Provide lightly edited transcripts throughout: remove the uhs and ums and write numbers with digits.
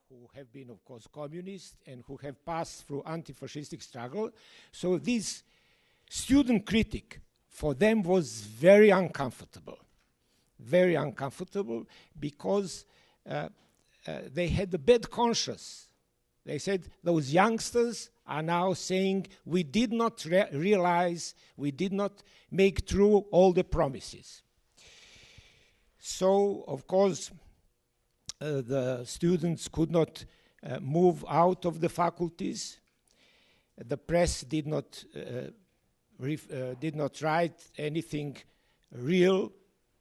Who have been, of course, communists and who have passed through anti-fascistic struggle. So this student critic, for them, was very uncomfortable because they had a bad conscience. They said those youngsters are now saying we did not realize, we did not make true all the promises. So, of course, the students could not move out of the faculties. The press did not write anything real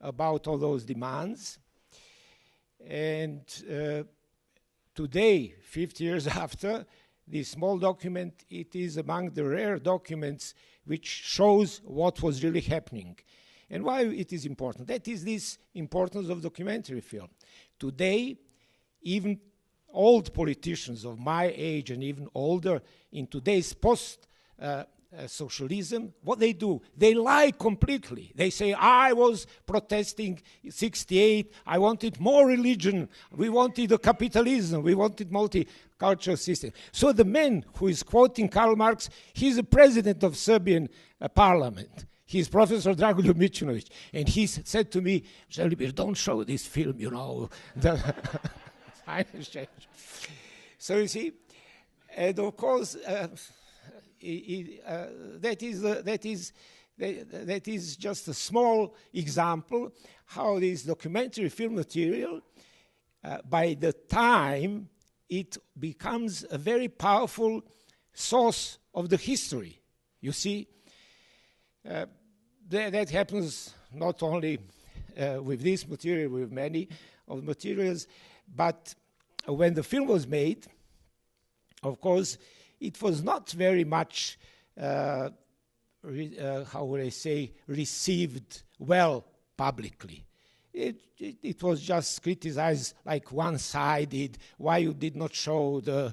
about all those demands. And today, 50 years after, this small document, it is among the rare documents which shows what was really happening. And why it is important? That is this importance of documentary film. Today, even old politicians of my age and even older in today's post-socialism, what they do, they lie completely. They say, I was protesting in 68, I wanted more religion, we wanted a capitalism, we wanted multicultural system. So the man who is quoting Karl Marx, he's the president of Serbian parliament. He's Professor Dragoljub Mićunović, and he said to me, Želimir, don't show this film, you know. So you see, and of course, that is just a small example how this documentary film material, by the time it becomes a very powerful source of the history, you see. That happens not only with this material, with many of the materials, but when the film was made, of course, it was not very much, how would I say, received well publicly. It was just criticized like one-sided, why you did not show the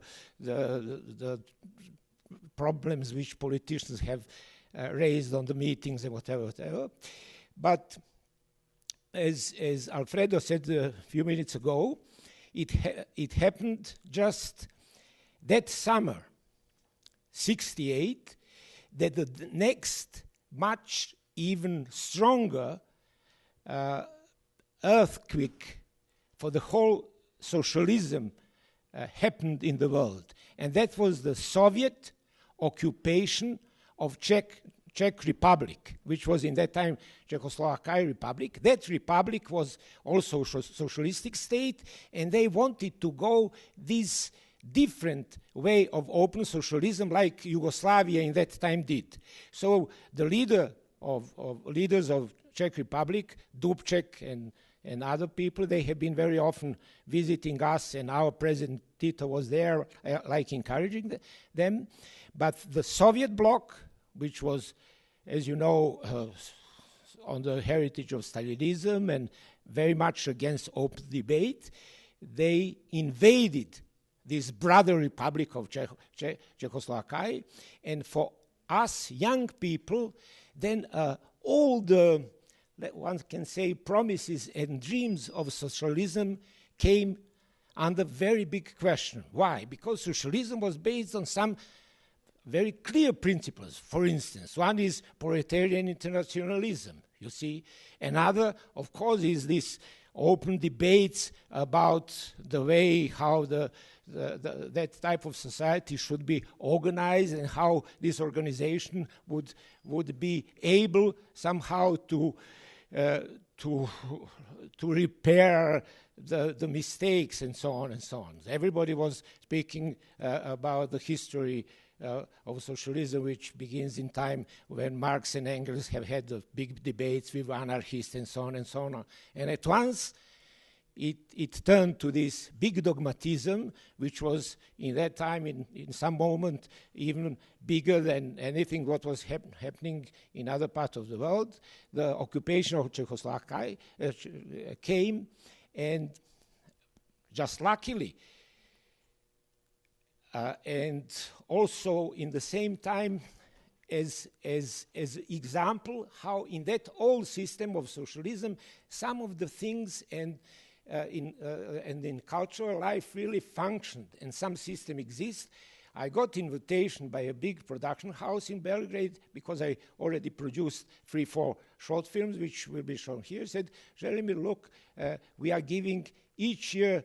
problems which politicians have raised on the meetings and whatever. But as Alfredo said a few minutes ago, it happened just that summer, 68, that the next much even stronger earthquake for the whole socialism happened in the world. And that was the Soviet occupation of Czech Republic, which was in that time Czechoslovakia Republic. That republic was also a socialistic state, and they wanted to go this different way of open socialism like Yugoslavia in that time did. So the leaders of Czech Republic, Dubček and other people, they have been very often visiting us, and our President Tito was there, like encouraging them. But the Soviet bloc, which was, as you know, on the heritage of Stalinism and very much against open debate, they invaded this brother republic of Czechoslovakia. And for us young people, then all the, one can say, promises and dreams of socialism came under very big question. Why? Because socialism was based on some very clear principles. For instance, one is proletarian internationalism, you see. Another, of course, is this open debates about the way how that type of society should be organized and how this organization would be able somehow to repair the mistakes and so on and so on. Everybody was speaking about the history of socialism, which begins in time when Marx and Engels have had the big debates with anarchists and so on and so on. And at once, it turned to this big dogmatism, which was in that time, in some moment, even bigger than anything what was happening in other parts of the world. The occupation of Czechoslovakia came, and just luckily, and also in the same time, as example how in that old system of socialism, some of the things and in cultural life really functioned, and some system exists. I got invitation by a big production house in Belgrade because I already produced 3-4 short films, which will be shown here. Said, Želimir, look, we are giving each year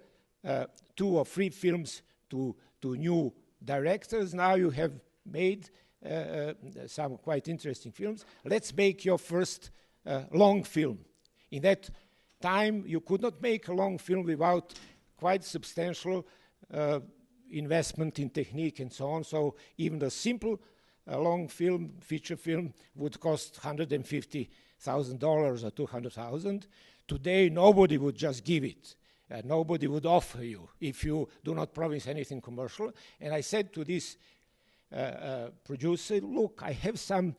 2 or 3 films to new directors. Now you have made some quite interesting films. Let's make your first long film. In that time, you could not make a long film without quite substantial investment in technique and so on. So even a simple long film, feature film, would cost $150,000 or $200,000. Today, nobody would just give it. Nobody would offer you if you do not promise anything commercial. And I said to this producer, look, I have some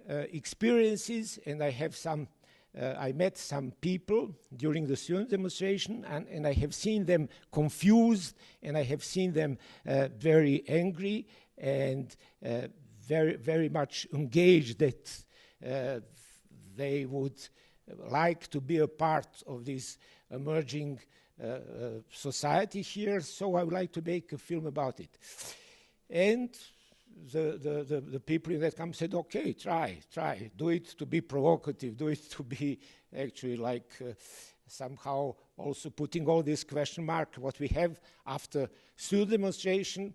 experiences, and I have some I met some people during the student demonstration, and I have seen them confused, and I have seen them very angry and very, very much engaged that they would like to be a part of this emerging society here, so I would like to make a film about it. And the people in that camp said, okay, try, do it to be provocative, do it to be actually like somehow also putting all this question mark, what we have after student demonstration,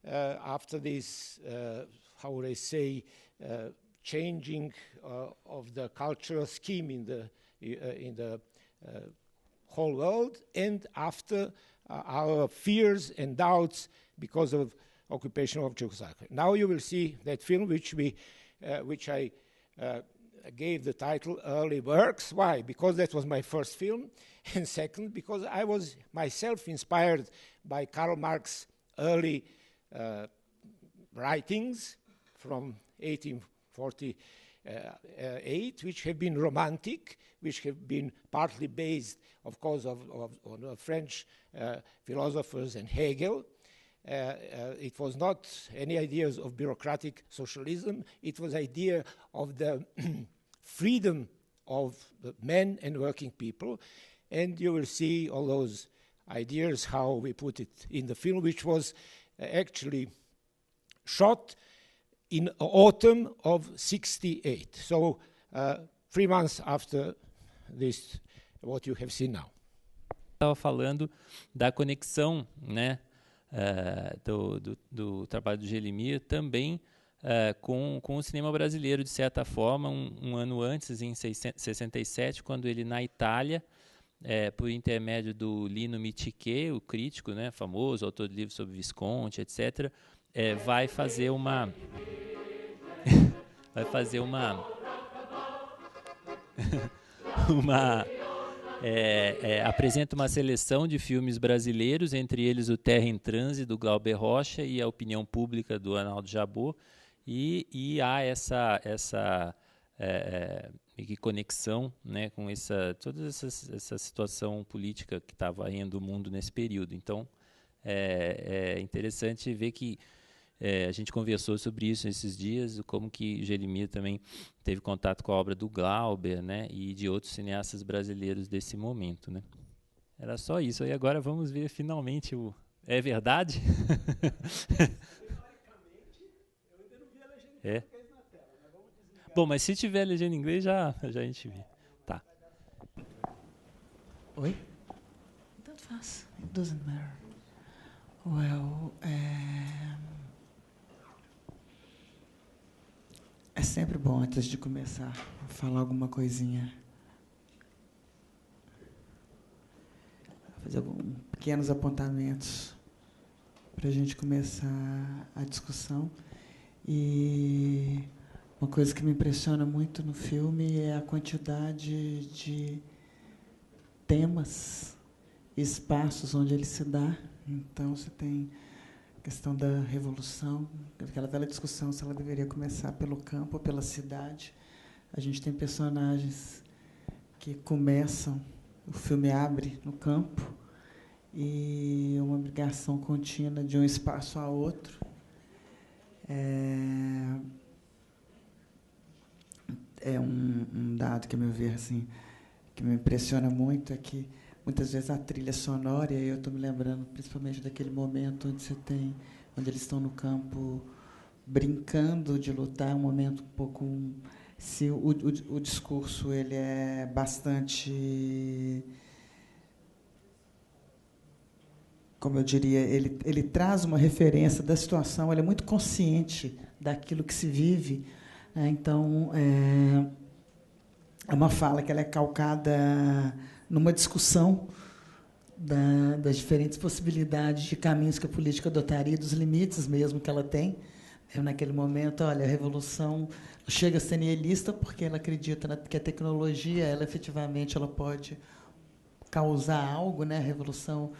after this, how would I say, changing of the cultural scheme in the whole world, and after our fears and doubts because of occupation of Czechoslovakia. Now you will see that film which I gave the title Early Works. Why? Because that was my first film, and second, because I was myself inspired by Karl Marx's early writings from 1848, which have been romantic, which have been partly based, of course, on French philosophers and Hegel. It was not any ideas of bureaucratic socialism. It was idea of the freedom of the men and working people. And you will see all those ideas, how we put it in the film, which was actually shot in autumn of '68. So 3 months after this, what you have seen now. Estava falando da conexão, né? Do trabalho do Želimir também com o cinema brasileiro, de certa forma, um ano antes, em 67, quando ele, na Itália, por intermédio do Lino Mitiche, o crítico, né, famoso, autor de livros sobre Visconti, etc., vai fazer uma apresenta uma seleção de filmes brasileiros, entre eles o Terra em Transe, do Glauber Rocha, e a Opinião Pública, do Arnaldo Jabbour, e há essa conexão, né, com toda essa situação política que estava varrendo o mundo nesse período. Então, é interessante ver que a gente conversou sobre isso esses dias, como que Želimir também teve contato com a obra do Glauber, né, e de outros cineastas brasileiros desse momento, né. Era só isso. E agora vamos ver finalmente o... É verdade? Teoricamente, eu ainda não vi a legenda em português na tela, mas vamos desligar. Bom, mas se tiver legenda em inglês, já a gente vê. Tá. Oi? Tanto faz. It doesn't matter. Well, é sempre bom, antes de começar, falar alguma coisinha. Fazer alguns pequenos apontamentos para a gente começar a discussão. E uma coisa que me impressiona muito no filme é a quantidade de temas, espaços onde ele se dá. Então, você tem a questão da revolução, aquela velha discussão se ela deveria começar pelo campo ou pela cidade. A gente tem personagens que começam, o filme abre no campo, e uma migração contínua de um espaço a outro. um dado que, a meu ver, assim, que me impressiona muito, é que muitas vezes a trilha sonora, e eu estou me lembrando principalmente daquele momento onde eles estão no campo brincando de lutar, um momento um pouco... Se o discurso ele é bastante... Como eu diria, ele traz uma referência da situação, ele é muito consciente daquilo que se vive. Então, é uma fala que ela é calcada numa discussão das diferentes possibilidades de caminhos que a política adotaria, dos limites mesmo que ela tem. Naquele momento, olha, a revolução chega a ser nihilista porque ela acredita que a tecnologia, ela efetivamente, ela pode causar algo, né? A revolução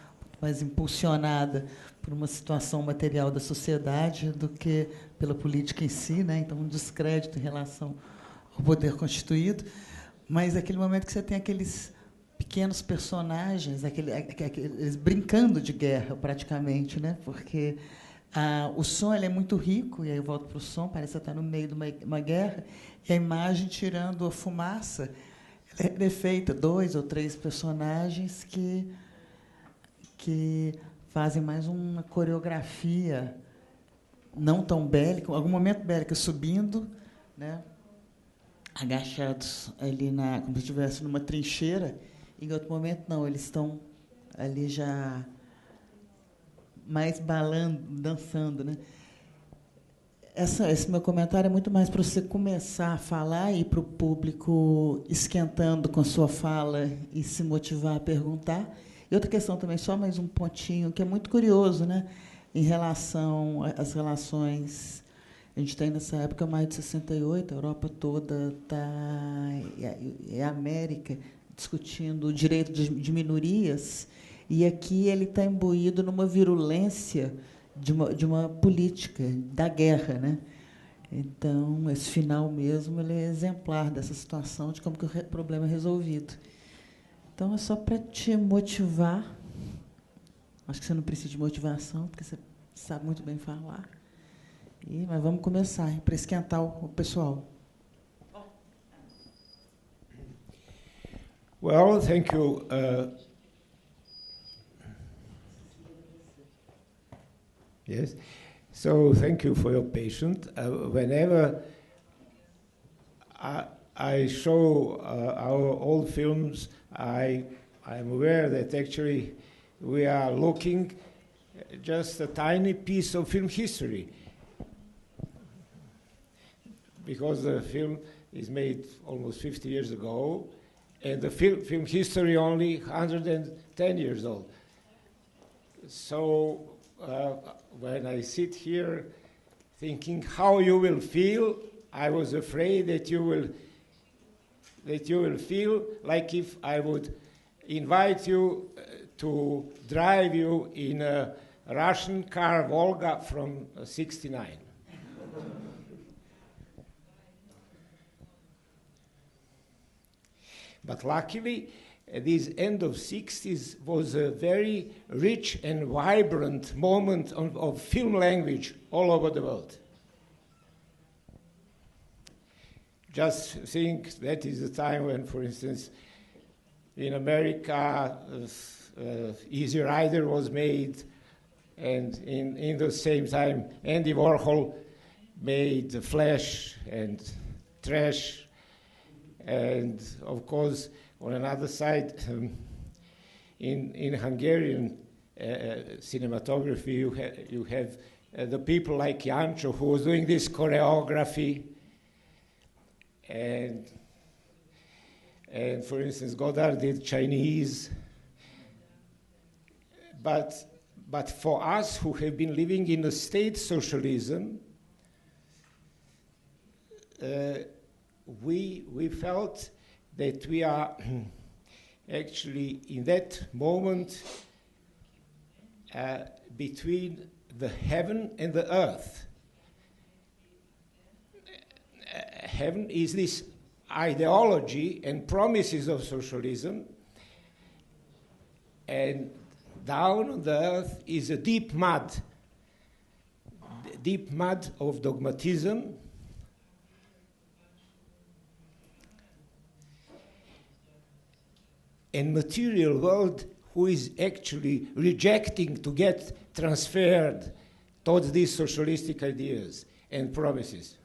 mais impulsionada por uma situação material da sociedade do que pela política em si, né? Então, um descrédito em relação ao poder constituído. Mas aquele momento que você tem aqueles pequenos personagens, aqueles brincando de guerra, praticamente, né? Porque o som ele é muito rico, e aí eu volto para o som, parece estar no meio de uma guerra, e a imagem, tirando a fumaça, ela é feita 2 ou 3 personagens que fazem mais uma coreografia não tão bélica, algum momento bélica subindo, né, agachados ali como se estivesse numa trincheira, e em outro momento não, eles estão ali já mais balando, dançando, né? Esse meu comentário é muito mais para você começar a falar e para o público esquentando com a sua fala e se motivar a perguntar. E outra questão também, só mais um pontinho, que é muito curioso, né? Em relação às relações... A gente tem, nessa época, maio de 68, a Europa toda e a América discutindo o direito de minorias, e aqui ele está imbuído numa virulência de uma política da guerra, né? Então, esse final mesmo ele é exemplar dessa situação, de como que o problema é resolvido. Então, é só para te motivar. Acho que você não precisa de motivação, porque você sabe muito bem falar. Mas vamos começar, para esquentar o pessoal. Well, thank you. Yes. So thank you for your patience. Whenever I show our old films, I'm aware that actually we are looking just a tiny piece of film history, because the film is made almost 50 years ago, and the film history only 110 years old. So when I sit here thinking how you will feel, I was afraid that you will feel like if I would invite you to drive you in a Russian car Volga from '69. But luckily, this end of '60s was a very rich and vibrant moment of film language all over the world. Just think that is the time when, for instance, in America, Easy Rider was made, and in the same time, Andy Warhol made The Flash and Trash, and of course, on another side, in Hungarian cinematography, you have the people like Jancho, who was doing this choreography, and for instance, Godard did Chinese. But for us who have been living in a state socialism, we felt that we are actually in that moment between the heaven and the earth. Heaven is this ideology and promises of socialism, and down on the earth is a deep mud of dogmatism, and material world who is actually rejecting to get transferred towards these socialistic ideas and promises.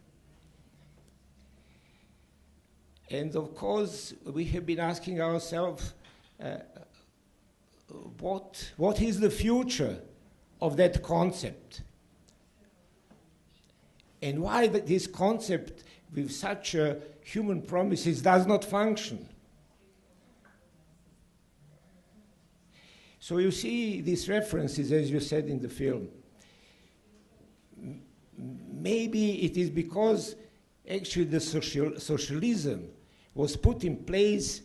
And of course, we have been asking ourselves, what is the future of that concept? And why this concept with such human promises does not function? So you see these references, as you said in the film. Maybe it is because actually the socialism was put in place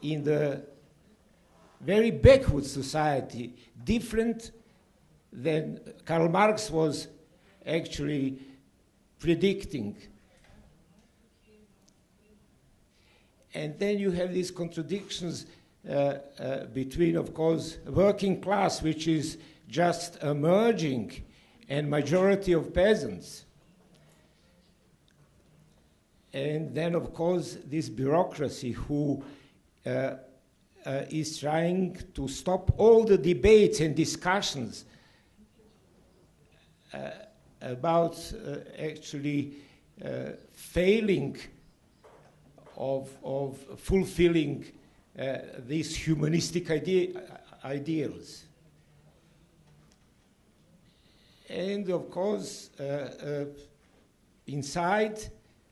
in the very backward society, different than Karl Marx was actually predicting. And then you have these contradictions between, of course, working class, which is just emerging, and majority of peasants. And then, of course, this bureaucracy who is trying to stop all the debates and discussions about actually failing of fulfilling these humanistic ideals. And of course, inside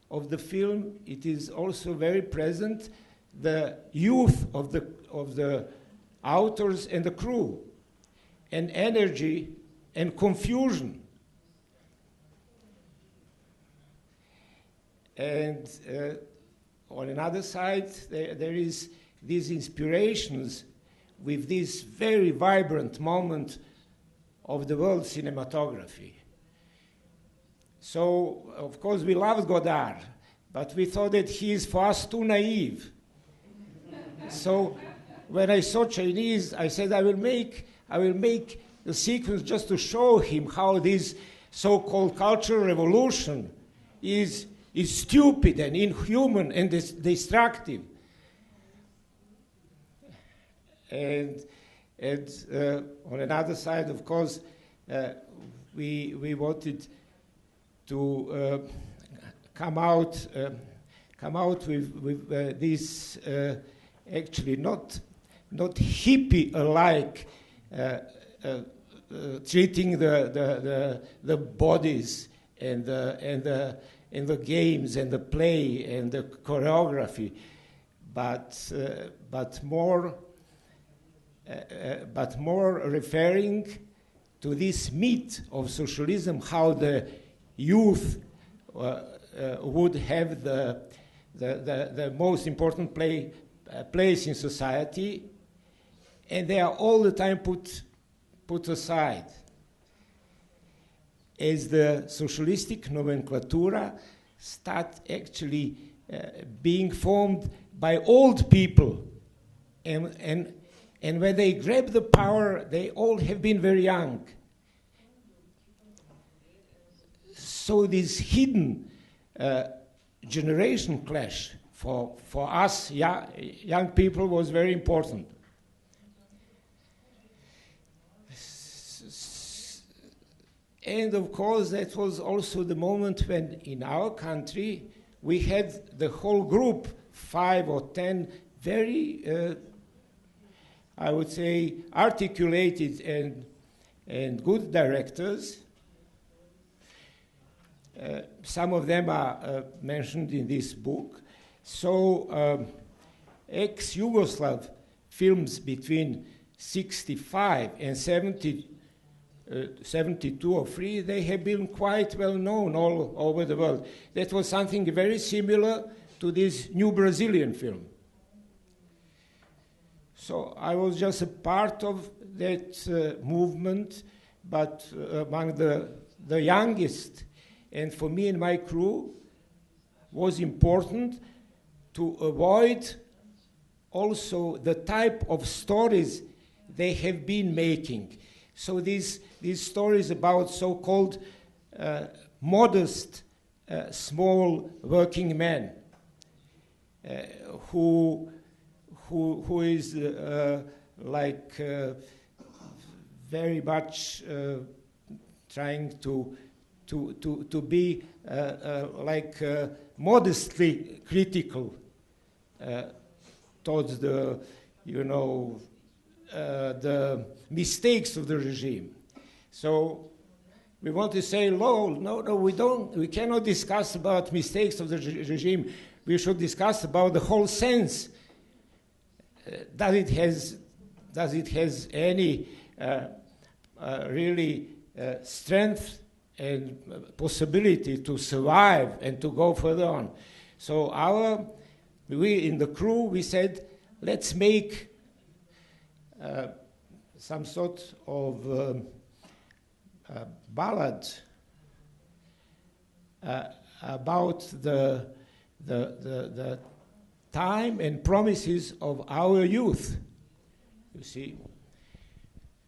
of the film, it is also very present the youth of the authors and the crew, and energy and confusion. And on another side, there is these inspirations with this very vibrant moment of the world cinematography. So, of course, we loved Godard, but we thought that he is for us too naive. So, when I saw Chinese, I said, I will make a sequence just to show him how this so-called cultural revolution is stupid and inhuman and destructive. And on another side, of course, we wanted to come out with this actually not hippie-alike treating the bodies and the games and the play and the choreography, but more referring to this myth of socialism, how the youth would have the most important place in society, and they are all the time put aside. As the socialistic nomenclatura start actually being formed by old people, and when they grab the power, they all have been very young. So this hidden generation clash for us young people was very important. And of course, that was also the moment when in our country we had the whole group, 5 or 10 very, I would say, articulated and good directors. Some of them are mentioned in this book. So ex-Yugoslav films between 65 and 72 or 3, they have been quite well known all over the world. That was something very similar to this new Brazilian film. So I was just a part of that movement, but among the youngest. And for me and my crew, was important to avoid also the type of stories they have been making. So these stories about so-called modest, small working men who who is like very much trying to be like modestly critical towards the, you know, the mistakes of the regime. So we want to say, no, we cannot discuss about mistakes of the regime. We should discuss about the whole sense. Does it has any really strength and possibility to survive and to go further on? So we in the crew, we said, let's make some sort of ballad about the time and promises of our youth, you see.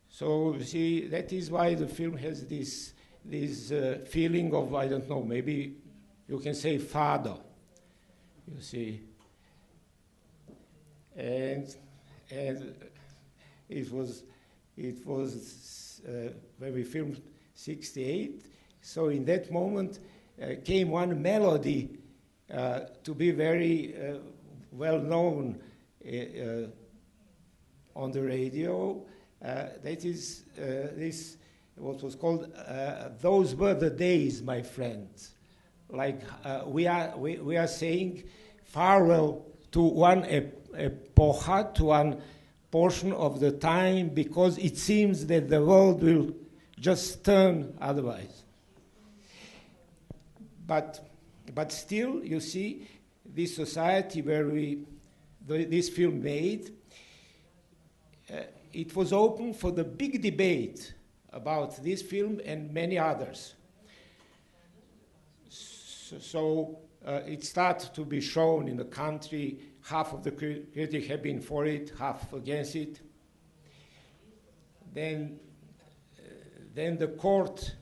So, you see, that is why the film has this feeling of, I don't know, maybe you can say fado, you see. And it was when we filmed 68, so in that moment came one melody to be very well known on the radio. That is this, what was called "Those Were the Days, My Friends." Like we are saying farewell to one epocha, to one portion of the time, because it seems that the world will just turn otherwise. But still, you see, this society where this film made, it was open for the big debate about this film and many others. So it started to be shown in the country. Half of the critics have been for it, half against it. Then the court,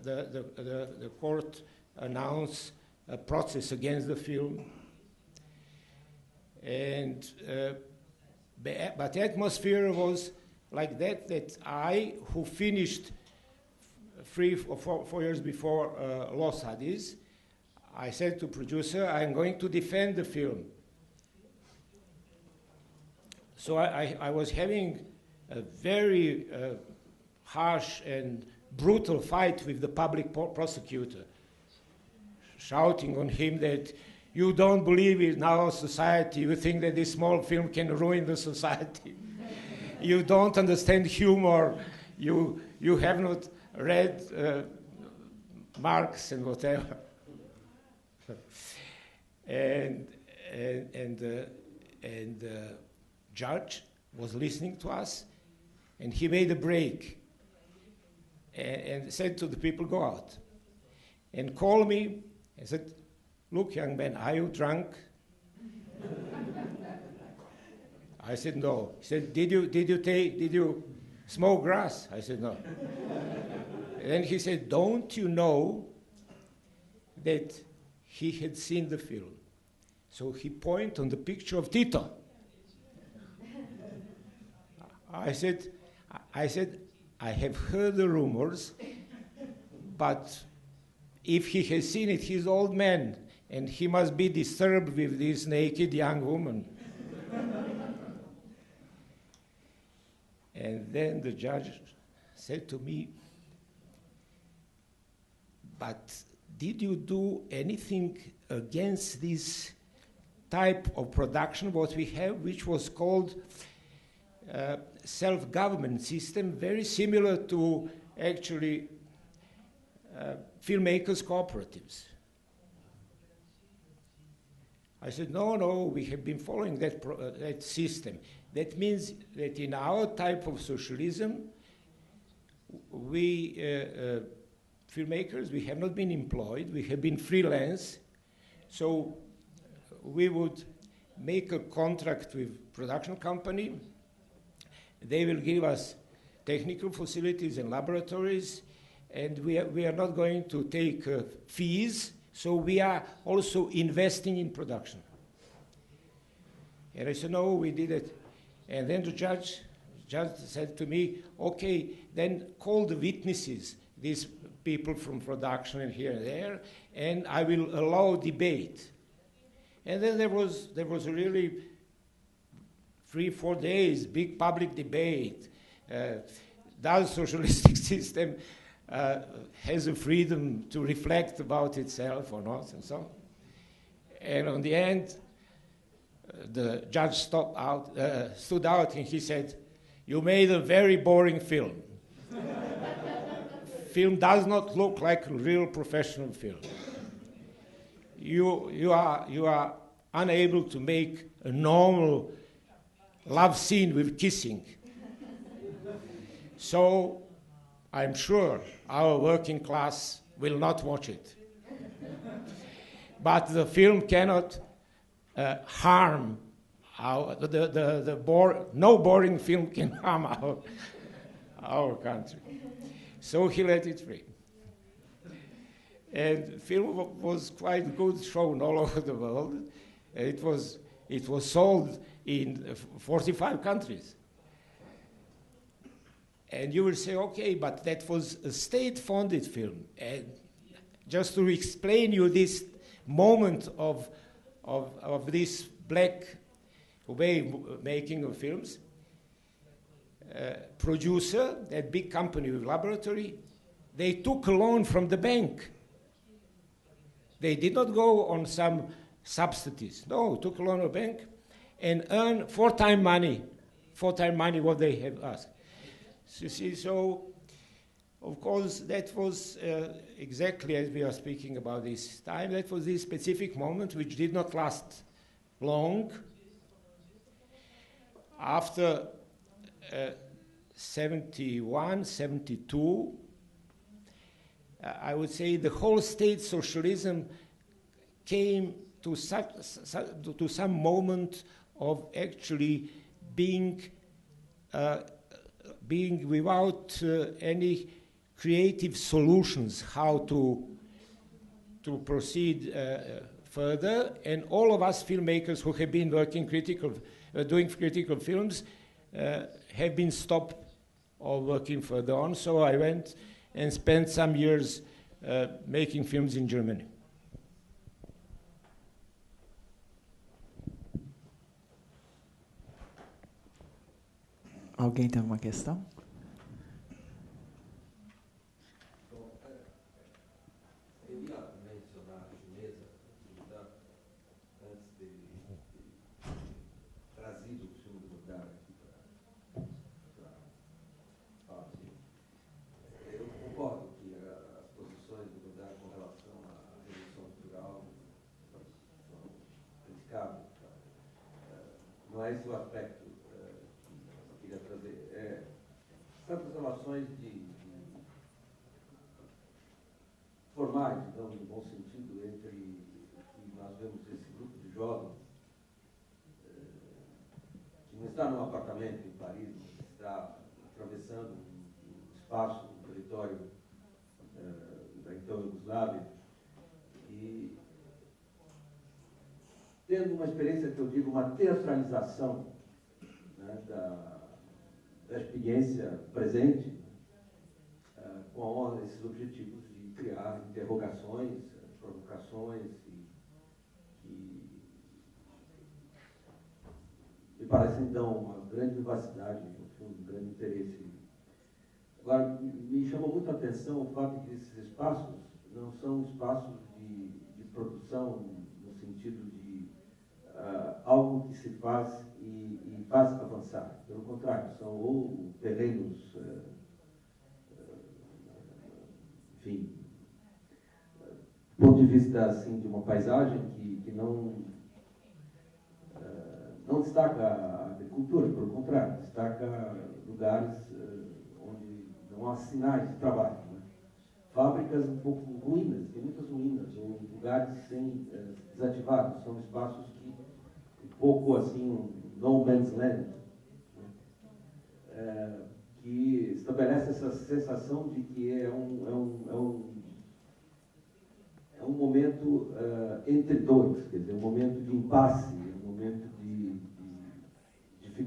the court announced a process against the film, and but the atmosphere was like that. That I, who finished 3 or 4 years before Los Hadis, I said to producer, I'm going to defend the film. So I was having a very harsh and brutal fight with the public prosecutor, shouting on him that you don't believe in our society, you think that this small film can ruin the society. You don't understand humor, you have not read Marx and whatever. And judge was listening to us, and he made a break and said to the people, go out. And called me and said, look, young man, are you drunk? I said, no. He said, did you smoke grass? I said, no. And then he said, don't you know that he had seen the film? So he pointed on the picture of Tito. I said, I have heard the rumors, but if he has seen it, he's an old man, and he must be disturbed with this naked young woman. And then the judge said to me, but did you do anything against this type of production, what we have, which was called self-government system, very similar to actually filmmakers' cooperatives? I said, no, we have been following that system. That means that in our type of socialism, we filmmakers, we have not been employed, we have been freelance, so we would make a contract with production company. They will give us technical facilities and laboratories, and we are not going to take fees, so we are also investing in production. And I said, no, we did it. And then the judge said to me, okay, then call the witnesses, these people from production and here and there, and I will allow debate. And then there was a really 3-4 days, big public debate. Does socialistic system has a freedom to reflect about itself or not, and so on. And on the end, the judge stood out and he said, you made a very boring film. Film does not look like a real professional film. You are unable to make a normal love scene with kissing. So I'm sure our working class will not watch it. But the film cannot harm no boring film can harm our country. So he let it free. And the film was quite good, shown all over the world. It was sold in 45 countries. And you will say, okay, but that was a state-funded film. And just to explain you this moment of this black way making of films, producer, that big company with laboratory, they took a loan from the bank. They did not go on some subsidies. No, took a loan from the bank and earn 4 times money what they have asked. So you see, so of course that was exactly as we are speaking about this time. That was this specific moment which did not last long. After 71, 72, I would say the whole state socialism came to some moment of actually being without any creative solutions how to proceed further, and all of us filmmakers who have been working doing critical films have been stopped or working further on. So I went and spent some years making films in Germany. Alguém tem alguma questão? Eu ia mencionar a chinesa, antes de trazido o filme do lugar aqui para falar assim. Eu concordo que as posições do lugar com relação à revolução cultural são criticáveis. Não é esse o aspecto que eu queria trazer. Tantas relações formais, então, no bom sentido, entre que nós vemos esse grupo de jovens que não está num apartamento em Paris, mas está atravessando um espaço, um território da então Iugoslávia, e tendo uma experiência que eu digo, uma teatralização, né, da experiência presente, com esses objetivos de criar interrogações, provocações e me parece, então, uma grande vivacidade, um grande interesse. Agora, me chamou muito a atenção o fato de que esses espaços não são espaços de produção no sentido de algo que se faz e faz avançar. Pelo contrário, são ou terrenos, enfim, do ponto de vista assim, de uma paisagem que não destaca a agricultura, pelo contrário, destaca lugares onde não há sinais de trabalho. Né? Fábricas um pouco ruínas, tem muitas ruínas, ou lugares desativados, são espaços que um pouco assim, no man's land, né? Que estabelece essa sensação de que é um momento entre dois, quer dizer, um momento de impasse, um momento de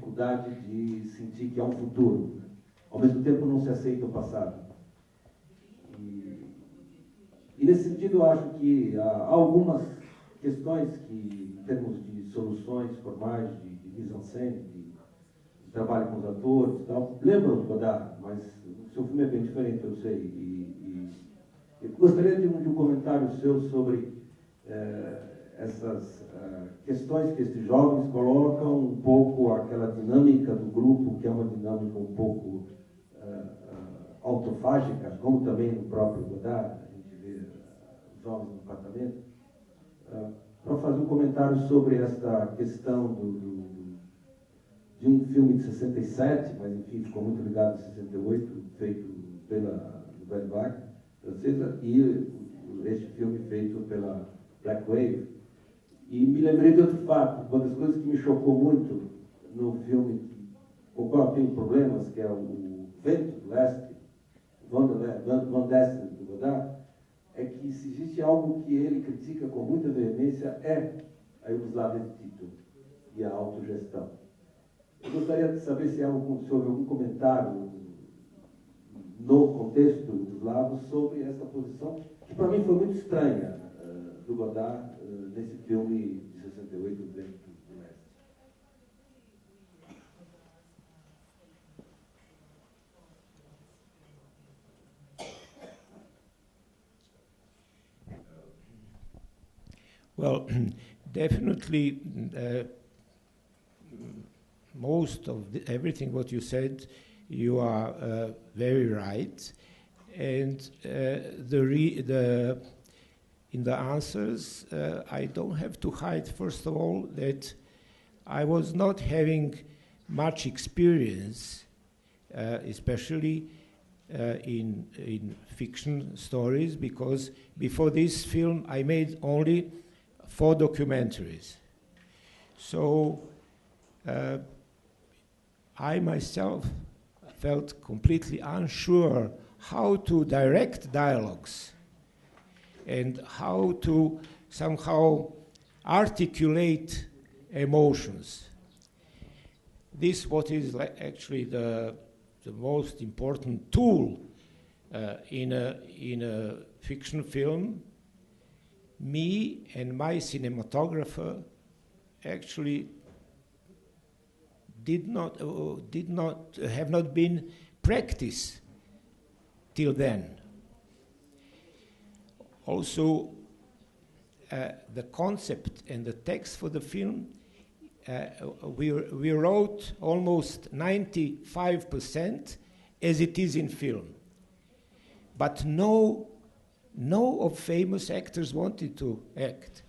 dificuldade de sentir que há um futuro. Ao mesmo tempo, não se aceita o passado. E nesse sentido, eu acho que há algumas questões que, em termos de soluções formais, de mise-en-scène, de trabalho com os atores e tal, lembram do Godard, mas o seu filme é bem diferente, eu sei. Eu gostaria de um comentário seu sobre essas questões que esses jovens colocam, um pouco aquela dinâmica do grupo, que é uma dinâmica um pouco autofágica, como também no próprio Godard, a gente vê os jovens no apartamento, para fazer um comentário sobre essa questão de um filme de 67, mas enfim, ficou muito ligado a 68, feito pela Nouvelle Vague francesa, e este filme feito pela Black Wave. E me lembrei de outro fato, uma das coisas que me chocou muito no filme, com o qual eu tenho problemas, que é o Vento do Leste, Van Dessen, do Godard, é que se existe algo que ele critica com muita veemência é a Iugoslávia de Tito e a autogestão. Eu gostaria de saber se houve algum comentário no contexto iugoslavo sobre essa posição, que para mim foi muito estranha, do Godard nesse filme de 68, O Vento do Leste. Well, definitely most of everything what you said, you are very right. And in the answers, I don't have to hide, first of all, that I was not having much experience, especially in fiction stories, because before this film I made only 4 documentaries. So I myself felt completely unsure how to direct dialogues and how to somehow articulate emotions. This what is actually the most important tool in a fiction film. Me and my cinematographer actually have not been practiced till then. Also, the concept and the text for the film, we wrote almost 95% as it is in film. But no of famous actors wanted to act.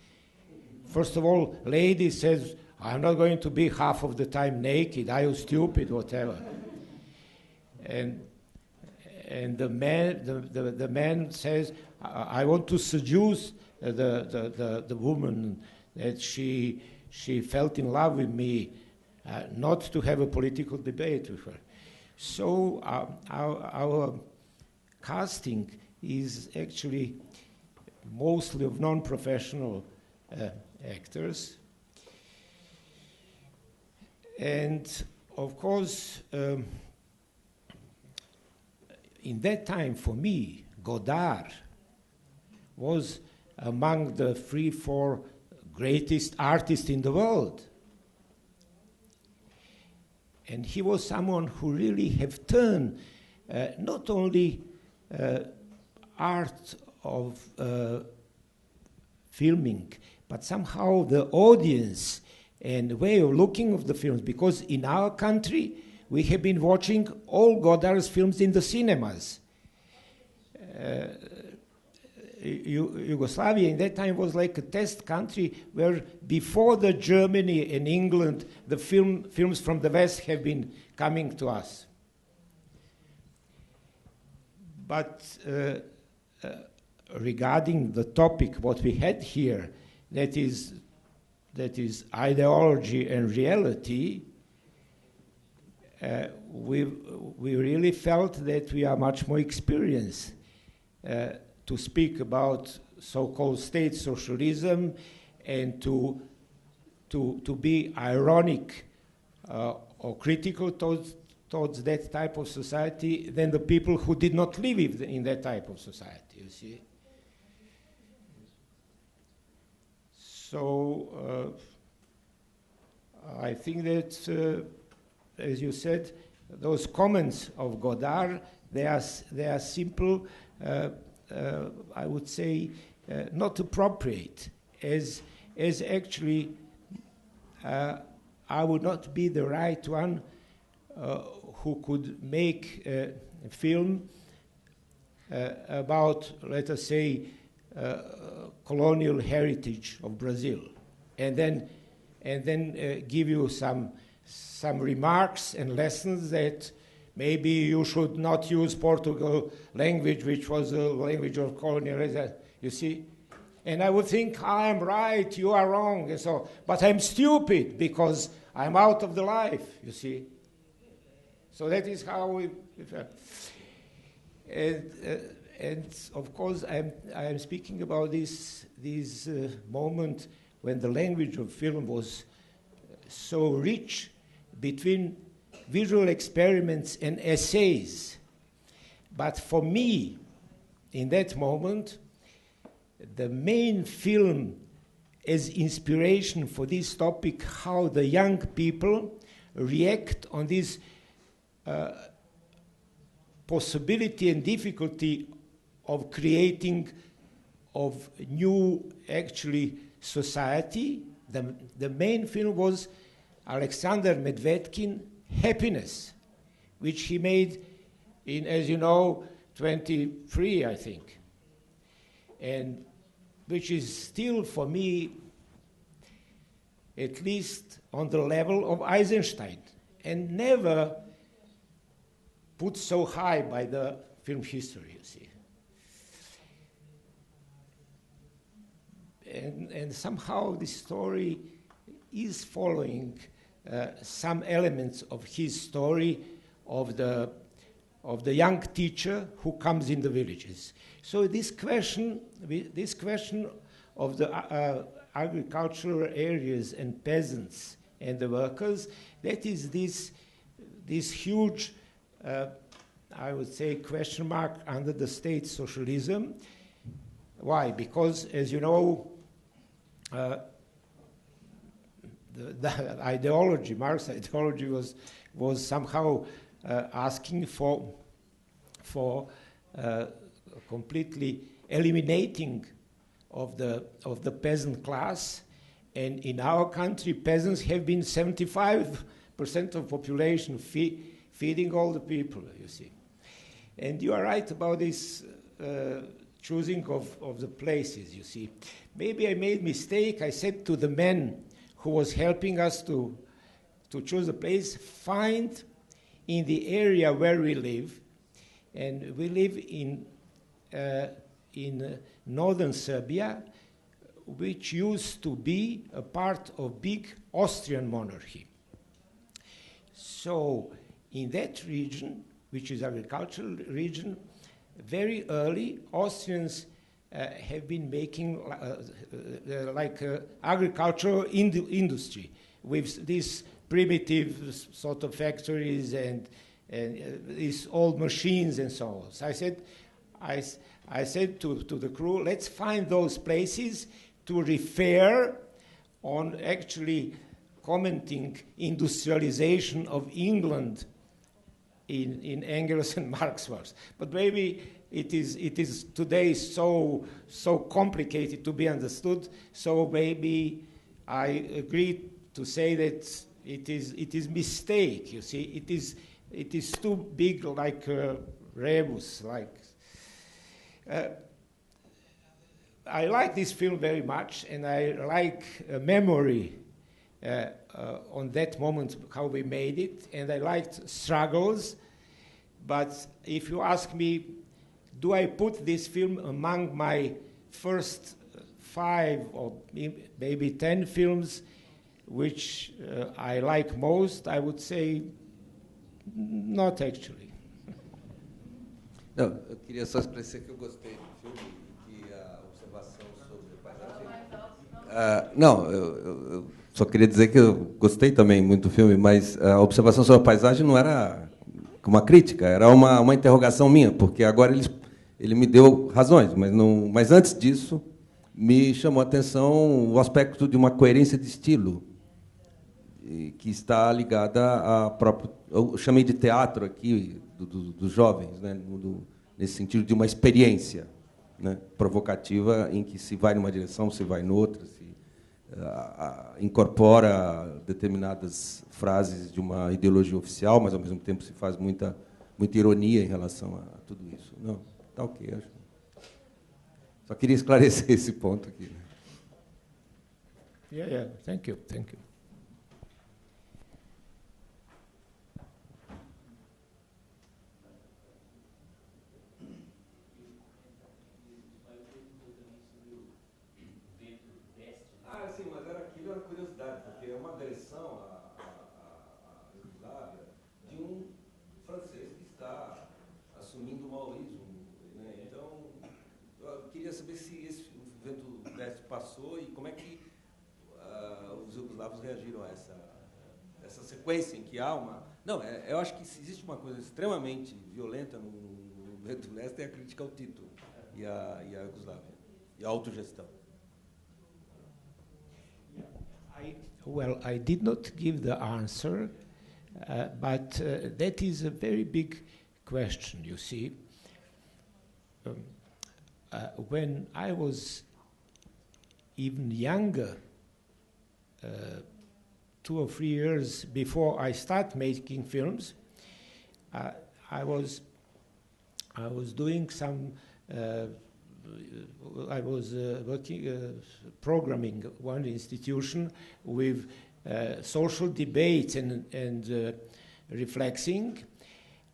First of all, lady says, I'm not going to be half of the time naked, are you stupid, whatever. And the man says, I want to seduce the woman, that she felt in love with me, not to have a political debate with her. So our casting is actually mostly of non-professional actors. And of course, in that time, for me, Godard was among the 3-4 greatest artists in the world. And he was someone who really have turned not only art of filming, but somehow the audience and the way of looking of the films, because in our country, we have been watching all Godard's films in the cinemas. Yugoslavia in that time was like a test country where before the Germany and England, the films from the West have been coming to us. But regarding the topic, what we had here, that is ideology and reality, we really felt that we are much more experienced to speak about so-called state socialism and to be ironic or critical towards that type of society than the people who did not live in that type of society, you see. So I think that, as you said, those comments of Godard, they are simple, I would say, not appropriate, as actually I would not be the right one who could make a film about, let us say, colonial heritage of Brazil, and then give you some remarks and lessons that maybe you should not use Portugal language, which was a language of colonialism, you see. And I would think, I am right, you are wrong, and so, but I'm stupid because I'm out of the life, you see. So that is how we, and of course, I'm speaking about this moment when the language of film was so rich between visual experiments and essays. But for me, in that moment, the main film as inspiration for this topic, how the young people react on this possibility and difficulty of creating of new, actually, society. The main film was Alexander Medvedkin, Happiness, which he made in, as you know, 23, I think, and which is still, for me, at least on the level of Eisenstein, and never put so high by the film history, you see. And somehow this story is following some elements of his story of the young teacher who comes in the villages. So this question of the agricultural areas and peasants and the workers, that is this huge, I would say, question mark under the state socialism. Why? Because, as you know, the ideology, Marx's ideology, was somehow asking for completely eliminating of the peasant class, and in our country, peasants have been 75% of population, feeding all the people, you see. And you are right about this choosing of the places, you see. Maybe I made mistake. I said to the man who was helping us to choose a place, find in the area where we live, and we live in northern Serbia, which used to be a part of big Austrian monarchy. So in that region, which is agricultural region, very early Austrians have been making agricultural industry with these primitive sort of factories and these old machines and so on. So I said to the crew, let's find those places to refer on actually commenting industrialization of England in Engels and Marx works. But maybe it is today so complicated to be understood, so maybe I agree to say that it is mistake, you see. It is too big, like rebus, like. I like this film very much, and I like memory on that moment, how we made it, and I liked struggles. But if you ask me, do I put this film among my first 5 or maybe 10 films which I like most, I would say not actually. Não, eu queria só expressar que eu gostei do filme e a observação sobre a paisagem. Não, Só queria dizer que eu gostei também muito do filme, mas a observação sobre a paisagem não era uma crítica, era uma interrogação minha, porque agora ele me deu razões, mas antes disso me chamou a atenção o aspecto de uma coerência de estilo, que está ligada a próprio, eu chamei de teatro aqui dos jovens, né, nesse sentido de uma experiência, né, provocativa, em que se vai numa direção, se vai noutra, se incorpora determinadas frases de uma ideologia oficial, mas ao mesmo tempo se faz muita ironia em relação a tudo isso. Não, tá ok, acho. Só queria esclarecer esse ponto aqui. Yeah, thank you. Sim, mas aquilo era curiosidade, porque é uma agressão à Iugoslávia de um francês que está assumindo o maoísmo, né? Então, eu queria saber se esse vento deste passou e como é que os iugoslavos reagiram a essa sequência em que há uma... Não, eu acho que se existe uma coisa extremamente violenta no vento do leste é a crítica ao Tito e a Iugoslávia, e a autogestão. Well, I did not give the answer, but that is a very big question, you see. When I was even younger, 2 or 3 years before I start making films, I was doing some I was working, programming one institution with social debates and reflexing.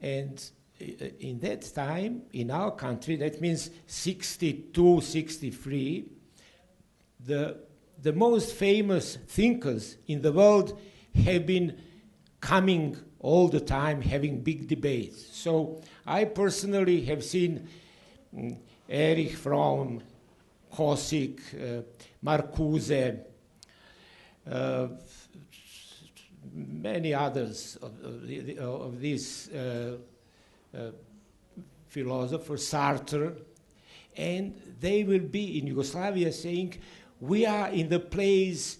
And in that time, in our country, that means 62, 63, the most famous thinkers in the world have been coming all the time, having big debates. So I personally have seen Erich Fromm, Kosik, Marcuse, many others of these philosophers, Sartre, and they will be in Yugoslavia saying, we are in the place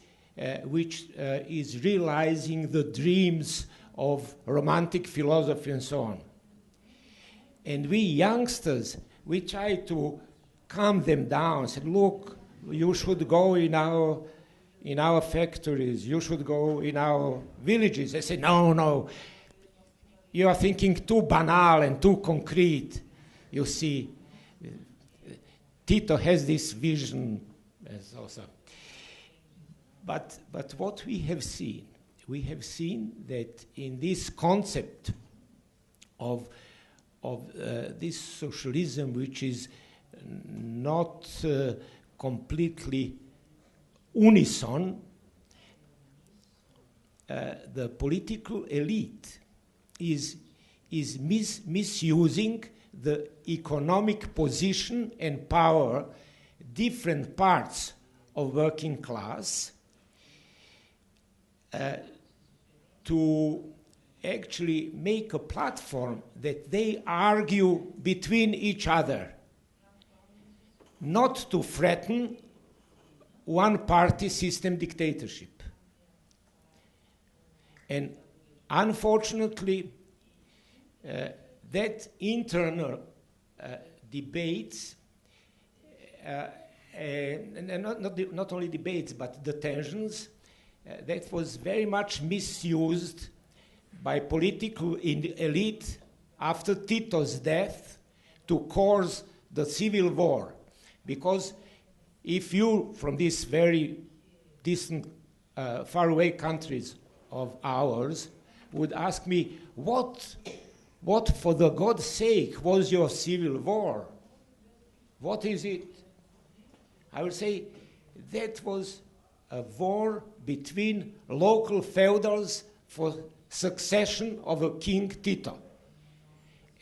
which is realizing the dreams of romantic philosophy and so on. And we youngsters, we try to calm them down, said, look, you should go in our factories, you should go in our villages. They say, no, you are thinking too banal and too concrete. You see, Tito has this vision as also. But what we have seen that in this concept of this socialism, which is not completely unison, the political elite is misusing the economic position and power, different parts of working class, to actually make a platform that they argue between each other, not to threaten one-party system dictatorship. And unfortunately, that internal debates, and not only debates, but the tensions, that was very much misused by political elite after Tito's death to cause the civil war. Because if you, from these very distant, faraway countries of ours, would ask me, what for the God's sake was your civil war? What is it? I would say that was a war between local feudals for succession of a King Tito.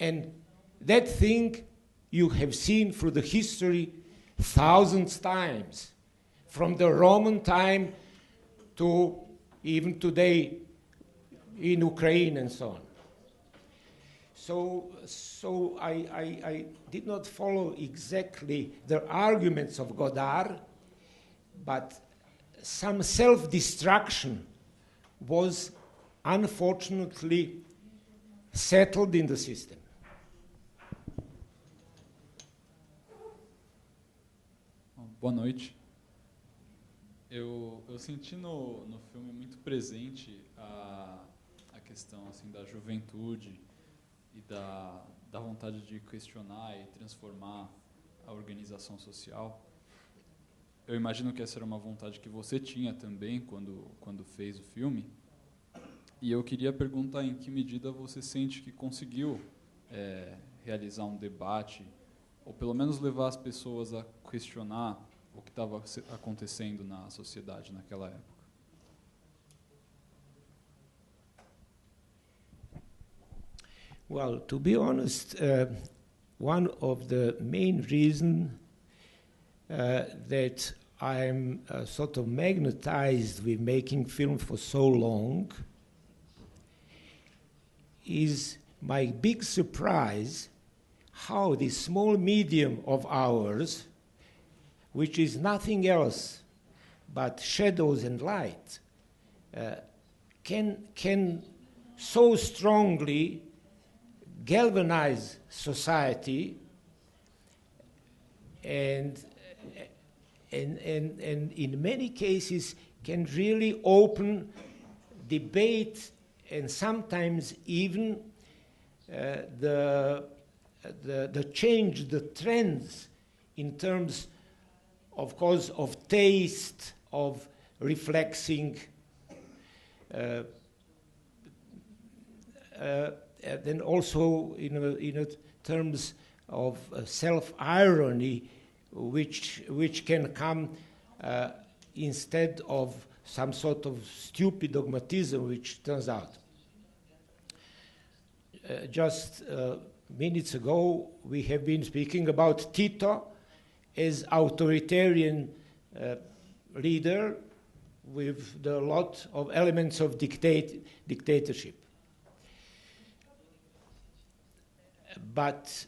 And that thing you have seen through the history thousands times. From the Roman time to even today in Ukraine and so on. So I did not follow exactly the arguments of Godard, but some self-destruction was unfortunately settled in the system. Boa noite. Eu senti no filme muito presente a questão assim, da juventude e da vontade de questionar e transformar a organização social. Eu imagino que essa era uma vontade que você tinha também quando fez o filme. E eu queria perguntar em que medida você sente que conseguiu realizar um debate, ou pelo menos levar as pessoas a questionar o que estava acontecendo na sociedade naquela época. Well, to be honest, one of the main reasons that I'm sort of magnetized with making film for so long is my big surprise how this small medium of ours, which is nothing else but shadows and light, can so strongly galvanize society and in many cases can really open debate and sometimes even the change, the trends in terms, of course, of taste, of reflexing, then also in terms of self-irony, which can come instead of some sort of stupid dogmatism, which turns out. Just minutes ago, we have been speaking about Tito as authoritarian leader with a lot of elements of dictatorship. But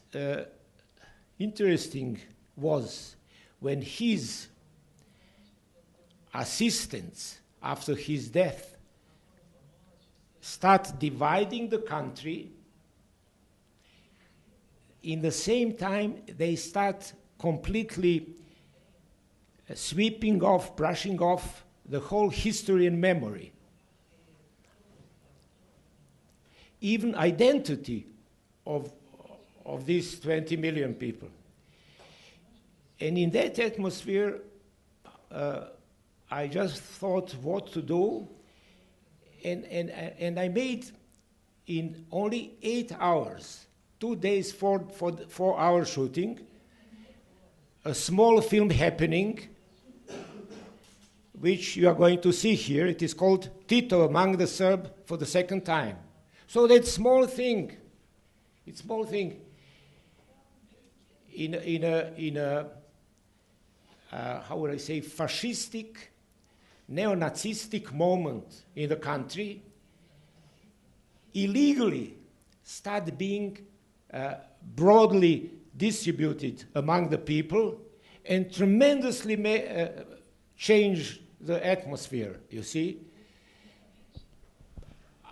interesting was when his assistants, after his death, start dividing the country, in the same time they start completely sweeping off, brushing off the whole history and memory. Even identity of these 20 million people. And in that atmosphere, I just thought what to do, and I made in only 8 hours, 2 days, 4-hour shooting, a small film happening, which you are going to see here. It is called Tito Among the Serb for the second time. So that small thing, it's small thing, in a how would I say, fascistic, neo-Nazistic moment in the country, illegally start being broadly distributed among the people and tremendously change the atmosphere, you see.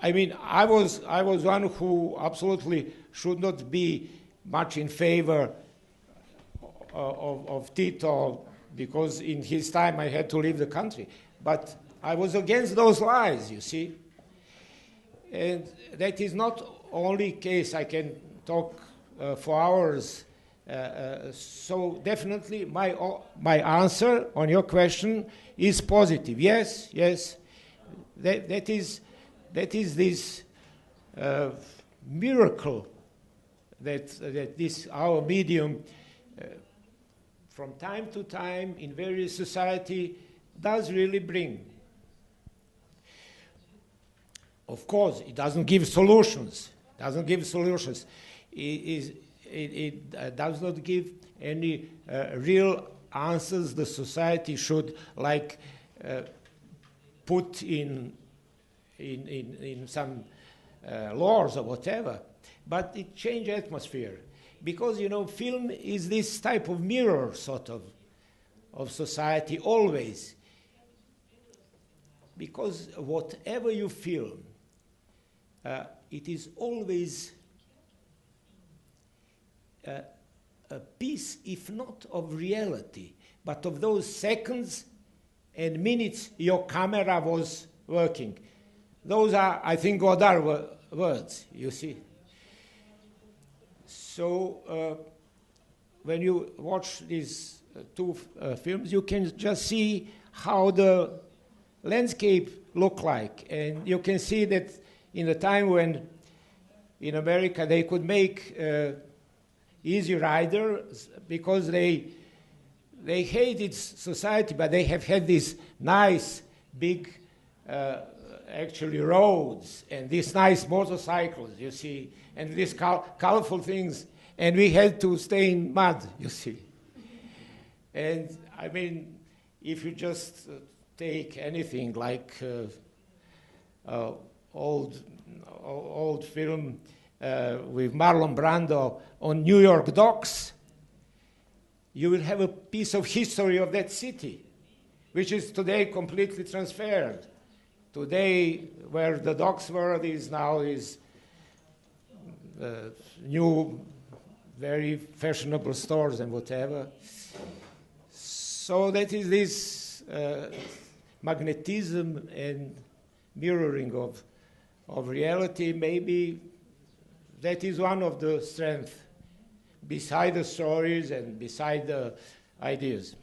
I mean, I was one who absolutely should not be much in favor of Tito, because in his time I had to leave the country. But I was against those lies, you see. And that is not only case. I can talk for hours. So definitely my answer on your question is positive. Yes, yes. That is this miracle that this our medium from time to time in various society does really bring. Of course, it doesn't give solutions. It does not give any real answers the society should, like put in some laws or whatever, but it changed atmosphere. Because, you know, film is this type of mirror, sort of society, always. Because whatever you film, it is always a piece, if not of reality, but of those seconds and minutes your camera was working. Those are, I think, Godard words, you see. So when you watch these two films, you can just see how the landscape looked like. And you can see that in the time when in America they could make Easy Rider because they hated society, but they have had these nice, big, actually roads and these nice motorcycles, you see, and these colorful things, and we had to stay in mud, you see. And I mean, if you just take anything like old film with Marlon Brando on New York docks, you will have a piece of history of that city, which is today completely transferred. Today, where the docks were, now is new, very fashionable stores and whatever. So that is this magnetism and mirroring of reality. Maybe that is one of the strengths beside the stories and beside the ideas.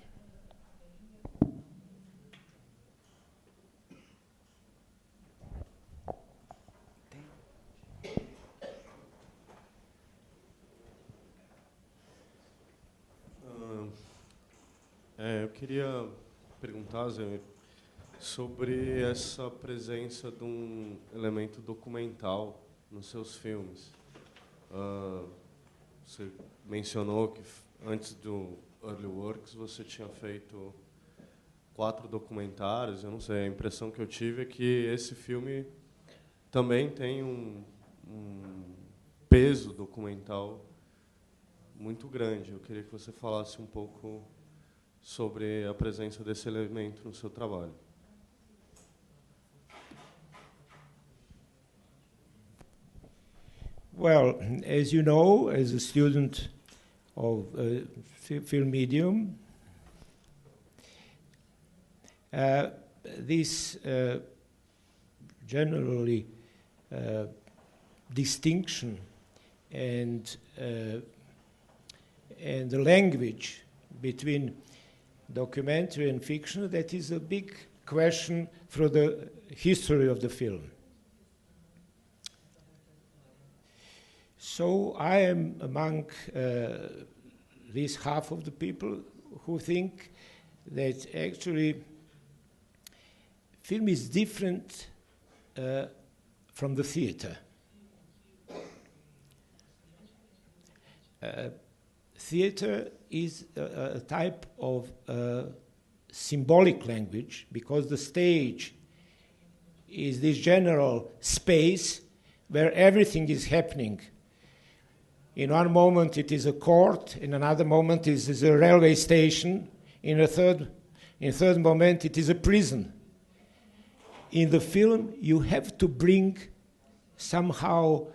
Eu queria perguntar, Zé, sobre essa presença de um elemento documental nos seus filmes. Você mencionou que antes do Early Works você tinha feito 4 documentários. Eu não sei, a impressão que eu tive é que esse filme também tem um peso documental muito grande. Eu queria que você falasse um pouco sobre a presença desse elemento no seu trabalho. Well, as you know, as a student of film medium, this generally distinction and the language between documentary and fiction, that is a big question for the history of the film. So I am among this half of the people who think that actually film is different from the theater. Theater is a type of symbolic language because the stage is this general space where everything is happening. In one moment it is a court, in another moment it is a railway station, in a third moment it is a prison. In the film you have to bring somehow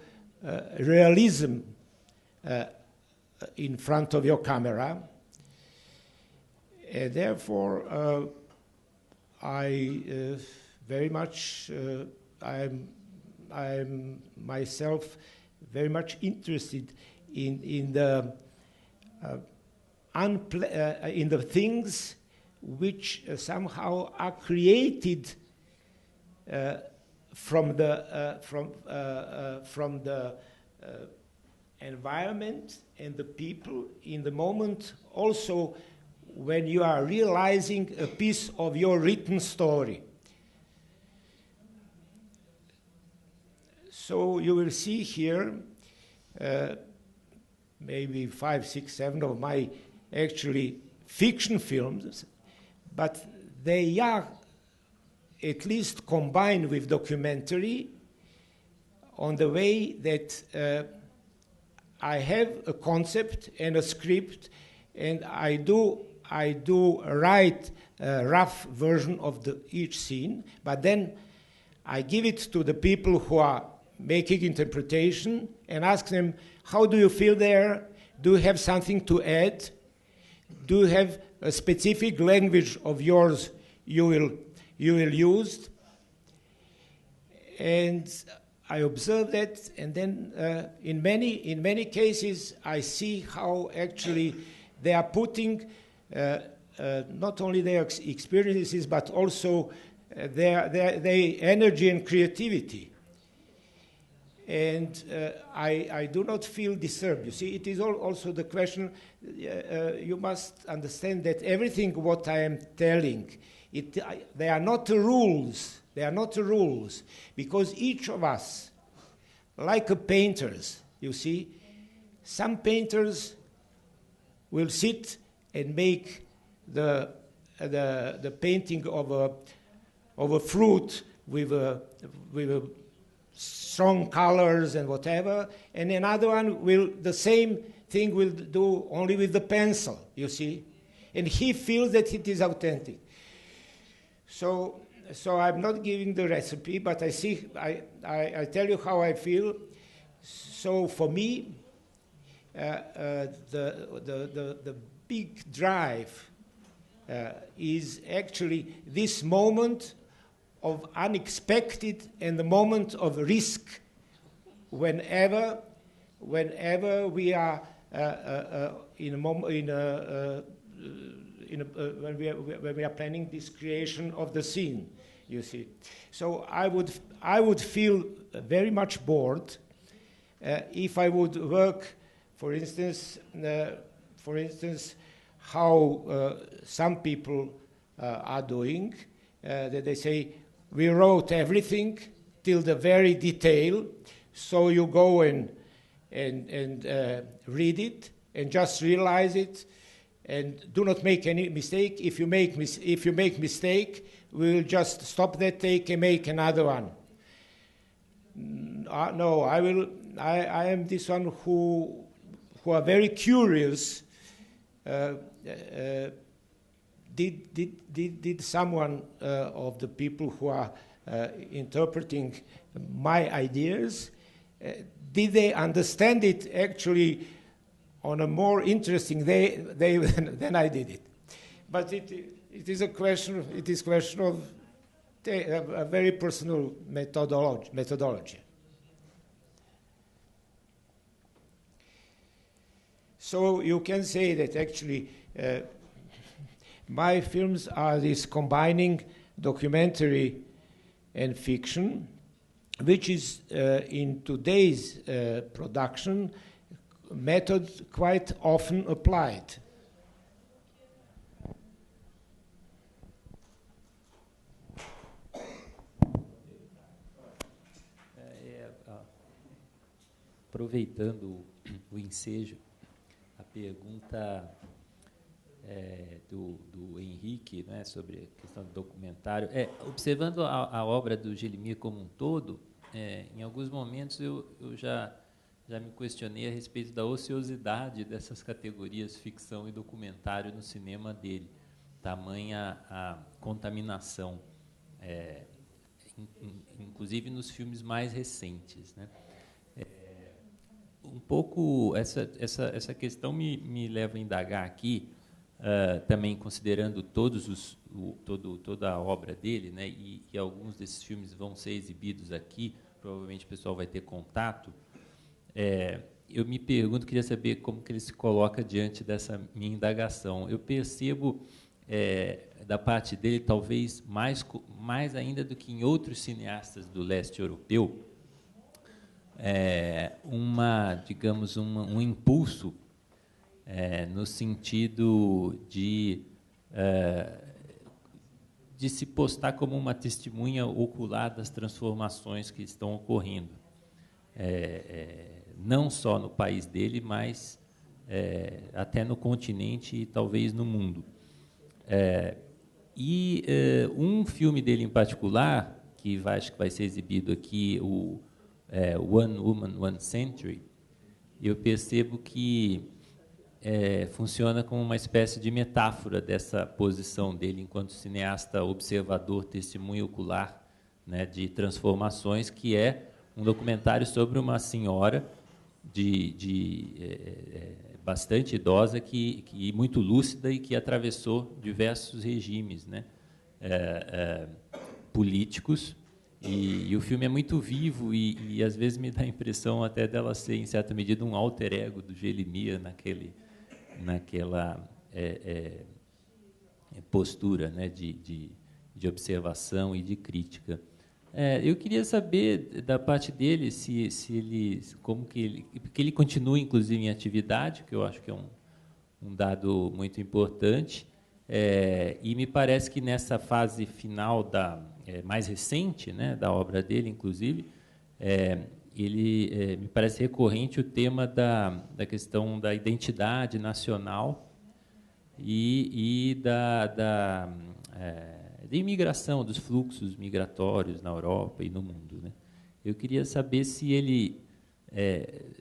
realism in front of your camera. And therefore, I very much, I'm myself very much interested in the things which somehow are created from the environment and the people in the moment also when you are realizing a piece of your written story. So you will see here maybe 5, 6, 7 of my actually fiction films, but they are at least combine with documentary on the way that I have a concept and a script, and I do write a rough version of each scene, but then I give it to the people who are making interpretation and ask them, how do you feel there? Do you have something to add? Do you have a specific language of yours you will use? And I observe that, and then in many cases I see how actually they are putting not only their experiences but also their energy and creativity. And I do not feel disturbed. You see, it is also the question, you must understand that everything what I am telling, they are not the rules. They are not the rules, because each of us, like painters, you see, some painters will sit and make the painting of a fruit with strong colors and whatever, and another one will the same thing will do only with the pencil, you see, and he feels that it is authentic. So I'm not giving the recipe, but I tell you how I feel. So for me, the big drive is actually this moment of unexpected and the moment of risk. Whenever we are when we are planning this creation of the scene, you see. So I would feel very much bored if I would work, for instance, how some people are doing. That they say, we wrote everything till the very detail, so you go and read it and just realize it, and do not make any mistake. If you make mistake, we will just stop that take and make another one. No, I am this one who are very curious. Did someone of the people who are interpreting my ideas, did they understand it actually on a more interesting way than I did it? But it is a question. It is question of a very personal methodology. So you can say that actually my films are this combining documentary and fiction, which is in today's production method quite often applied. Aproveitando o ensejo, a pergunta do Henrique, né, sobre a questão do documentário. Observando a obra do Želimir como um todo, em alguns momentos eu já me questionei a respeito da ociosidade dessas categorias ficção e documentário no cinema dele, tamanha a contaminação, inclusive nos filmes mais recentes, né? Um pouco essa questão me leva a indagar aqui, também considerando toda a obra dele, né, e alguns desses filmes vão ser exibidos aqui, provavelmente o pessoal vai ter contato. Eu me pergunto, queria saber como que ele se coloca diante dessa minha indagação. Eu percebo da parte dele, talvez mais ainda do que em outros cineastas do leste europeu, digamos, um impulso no sentido de se postar como uma testemunha ocular das transformações que estão ocorrendo, não só no país dele, mas até no continente e talvez no mundo. E um filme dele em particular, que acho que vai ser exibido aqui, o One Woman, One Century, eu percebo que funciona como uma espécie de metáfora dessa posição dele enquanto cineasta observador, testemunho ocular, né, de transformações, que é um documentário sobre uma senhora bastante idosa e muito lúcida e que atravessou diversos regimes, né, políticos. E o filme é muito vivo e às vezes me dá a impressão até dela ser, em certa medida, um alter ego do Želimir naquela postura, né, de observação e de crítica. Eu queria saber da parte dele se ele, porque ele continua inclusive em atividade, que eu acho que é um dado muito importante, e me parece que nessa fase final mais recente, né, da obra dele, inclusive, me parece recorrente o tema da questão da identidade nacional e da imigração, dos fluxos migratórios na Europa e no mundo, né? Eu queria saber se ele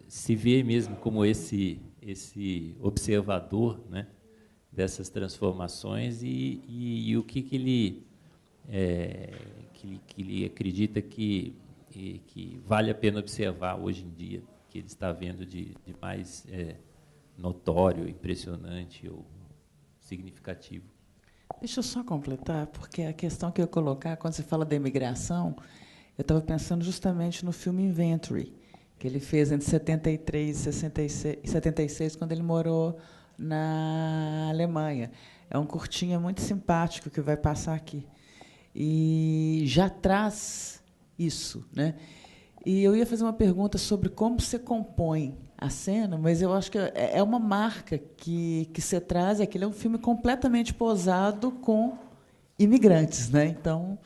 se vê mesmo como esse observador, né, dessas transformações e o que ele acredita que vale a pena observar hoje em dia, que ele está vendo de mais notório, impressionante ou significativo. Deixa eu só completar, porque a questão que eu ia colocar, quando você fala da imigração, eu estava pensando justamente no filme Inventory, que ele fez entre 73 e 76, quando ele morou na Alemanha. É um curtinha muito simpático que vai passar aqui. E já traz isso, né? E eu ia fazer uma pergunta sobre como você compõe a cena, mas eu acho que é uma marca que você traz, que ele é um filme completamente posado com imigrantes, né? Então,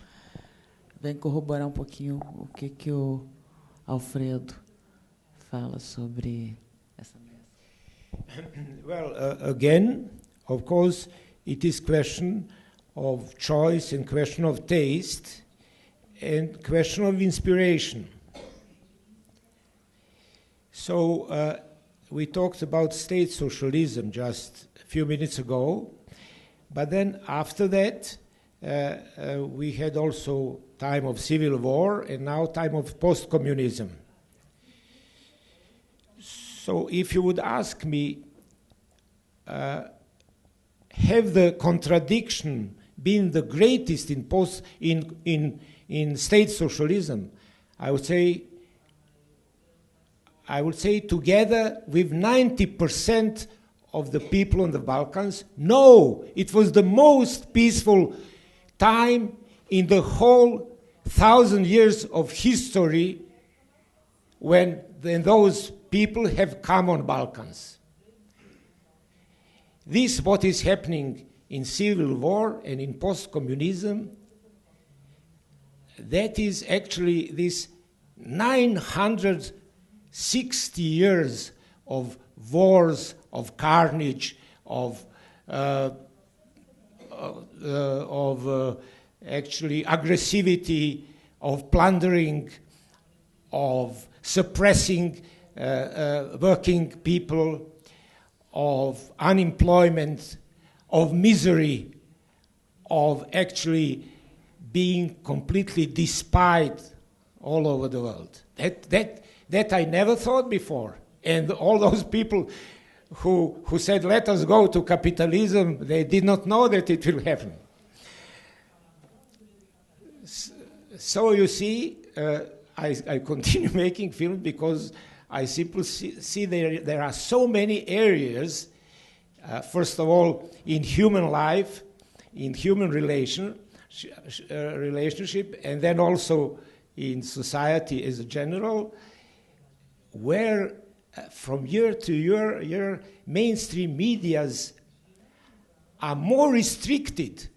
vem corroborar um pouquinho o que o Alfredo fala sobre essa mesa. Well, again, of course, it is question of choice and question of taste and question of inspiration. So we talked about state socialism just a few minutes ago, but then after that we had also time of civil war and now time of post-communism. So if you would ask me, have the contradiction been the greatest in state socialism, I would say together with 90% of the people on the Balkans, no, it was the most peaceful time in the whole 1,000 years of history when those people have come on Balkans. This, what is happening in civil war and in post-communism, that is actually this 960 years of wars, of carnage, of actually aggressivity, of plundering, of suppressing working people, of unemployment, of misery, of actually being completely despised all over the world. That I never thought before. And all those people who said, let us go to capitalism, they did not know that it will happen. So you see, I continue making films because I simply see there are so many areas, first of all, in human life, in human relationship, and then also in society as a general, where from year to year, mainstream medias are more restricted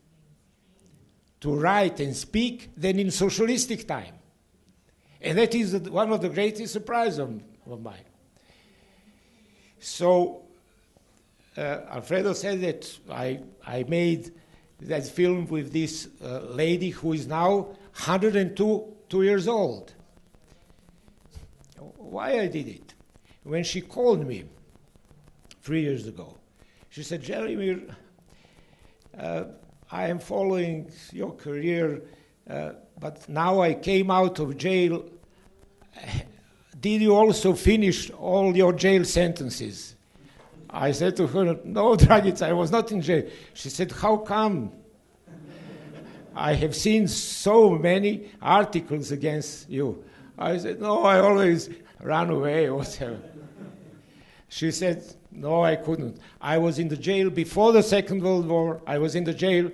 to write and speak than in socialistic time. And that is one of the greatest surprises of mine. So Alfredo said that I made that film with this lady who is now 102 years old. Why I did it? When she called me 3 years ago, she said, Želimir, I am following your career, but now I came out of jail. Did you also finish all your jail sentences? I said to her, no, Dragica, I was not in jail. She said, how come? I have seen so many articles against you. I said, no, I always run away or whatever. She said, no, I couldn't. I was in the jail before the Second World War. I was in the jail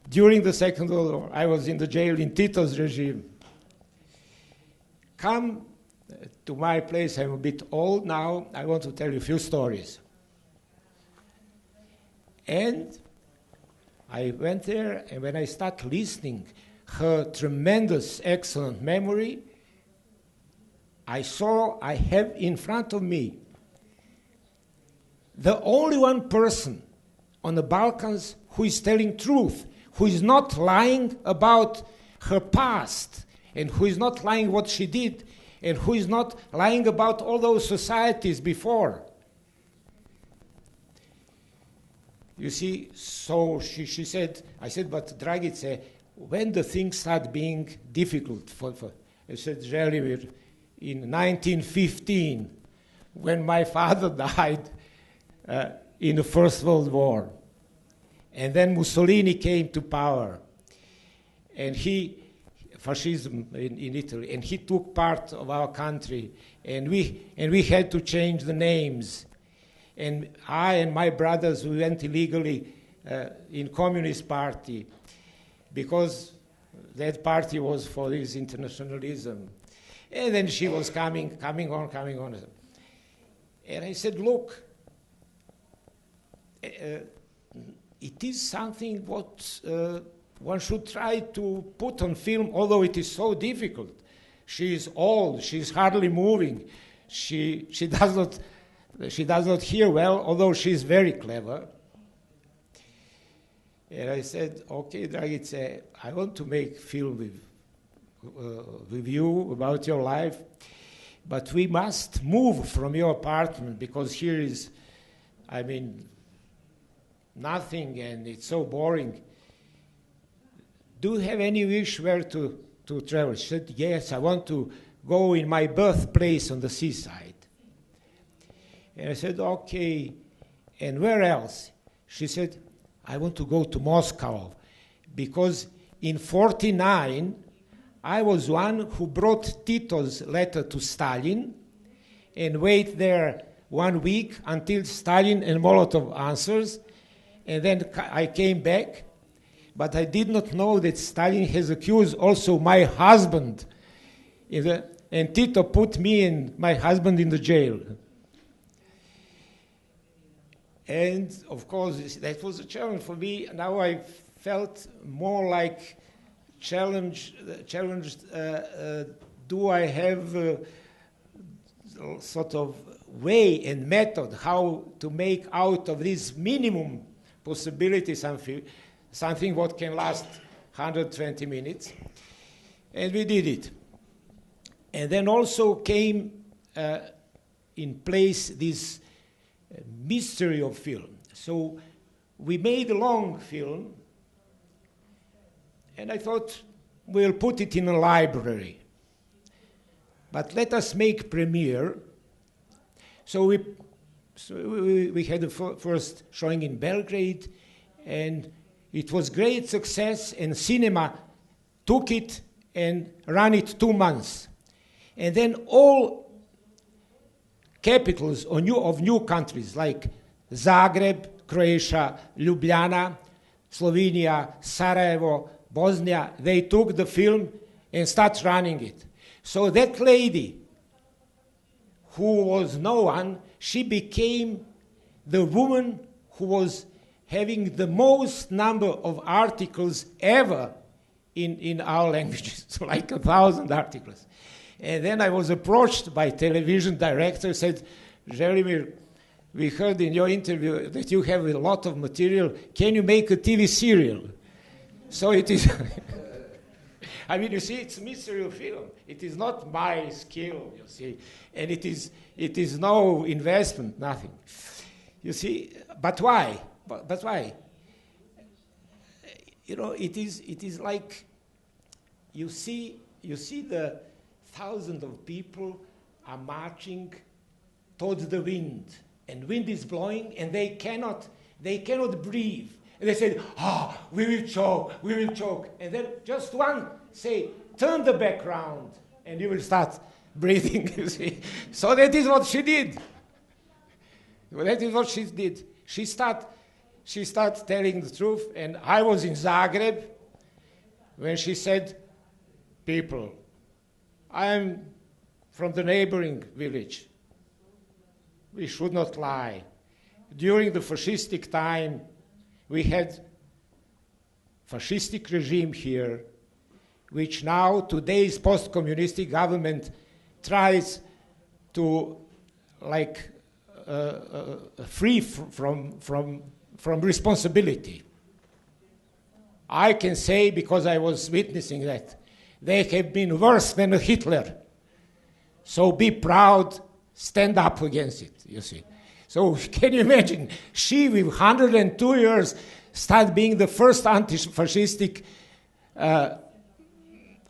during the Second World War. I was in the jail in Tito's regime. Come to my place. I'm a bit old now. I want to tell you a few stories. And I went there, and when I start listening, her tremendous, excellent memory, I saw I have in front of me the only one person on the Balkans who is telling truth, who is not lying about her past, and who is not lying what she did, and who is not lying about all those societies before. You see, so she said, I said, but Dragice, when the things start being difficult for I said, Želimir, in 1915, when my father died in the First World War, and then Mussolini came to power, and fascism in Italy, and he took part of our country, and we had to change the names. And I and my brothers, we went illegally in Communist Party because that party was for this internationalism. And then she was coming on. And I said, look, it is something what one should try to put on film, although it is so difficult. She is old, she's hardly moving, she does not hear well, although she's very clever. And I said, okay, Dragice, I want to make film with you about your life, but we must move from your apartment because here is, nothing and it's so boring. Do you have any wish where to travel? She said, yes, I want to go in my birthplace on the seaside. And I said, okay, and where else? She said, I want to go to Moscow, because in 1949, I was one who brought Tito's letter to Stalin and wait there 1 week until Stalin and Molotov answers, and then I came back, but I did not know that Stalin has accused also my husband, and Tito put me and my husband in the jail. And of course, that was a challenge for me. Now I felt more like challenged. Do I have sort of way and method how to make out of this minimum possibility something what can last 120 minutes? And we did it. And then also came in place this mystery of film. So we made a long film, and I thought we'll put it in a library. But let us make premiere. So we had the first showing in Belgrade, and it was great success, and cinema took it and ran it 2 months. And then all capitals of new countries like Zagreb, Croatia, Ljubljana, Slovenia, Sarajevo, Bosnia, they took the film and started running it. So that lady, who was no one, she became the woman who was having the most number of articles ever in our languages, so like 1,000 articles. And then I was approached by television director, said, Želimir, we heard in your interview that you have a lot of material. Can you make a TV serial? So it is. I mean, you see, it's a mystery film. It is not my skill, you see, and it is no investment, nothing. You see, but why? But why? You know, it is like you see the thousands of people are marching towards the wind, and wind is blowing, and they cannot breathe. And they say, we will choke. And then just one say, turn the background, and you will start breathing, you see. So that is what she did. That is what she did. She started telling the truth, and I was in Zagreb when she said, people, I am from the neighboring village. We should not lie. During the fascistic time, we had fascistic regime here, which now today's post-communistic government tries to free from responsibility. I can say, because I was witnessing that, they have been worse than Hitler. So be proud, stand up against it, you see. So can you imagine, she with 102 years started being the first anti-fascistic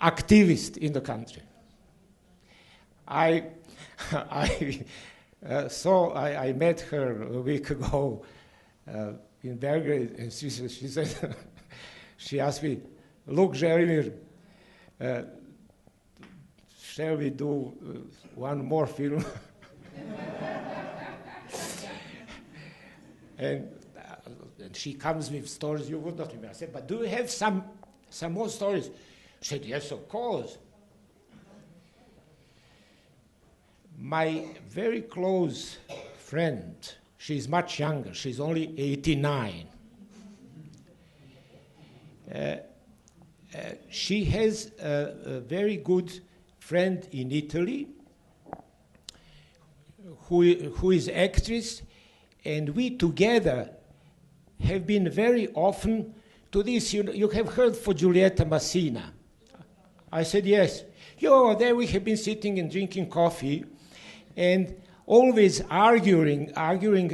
activist in the country. I met her a week ago in Belgrade, and she said, she asked me, look, Želimir, shall we do one more film? And she comes with stories you would not remember. I said, but do you have some more stories? She said, yes, of course. My very close friend, she's much younger, she's only 89. She has a very good friend in Italy who is actress, and we together have been very often to this. You have heard for Giulietta Massina. I said, yes. There we have been sitting and drinking coffee and always arguing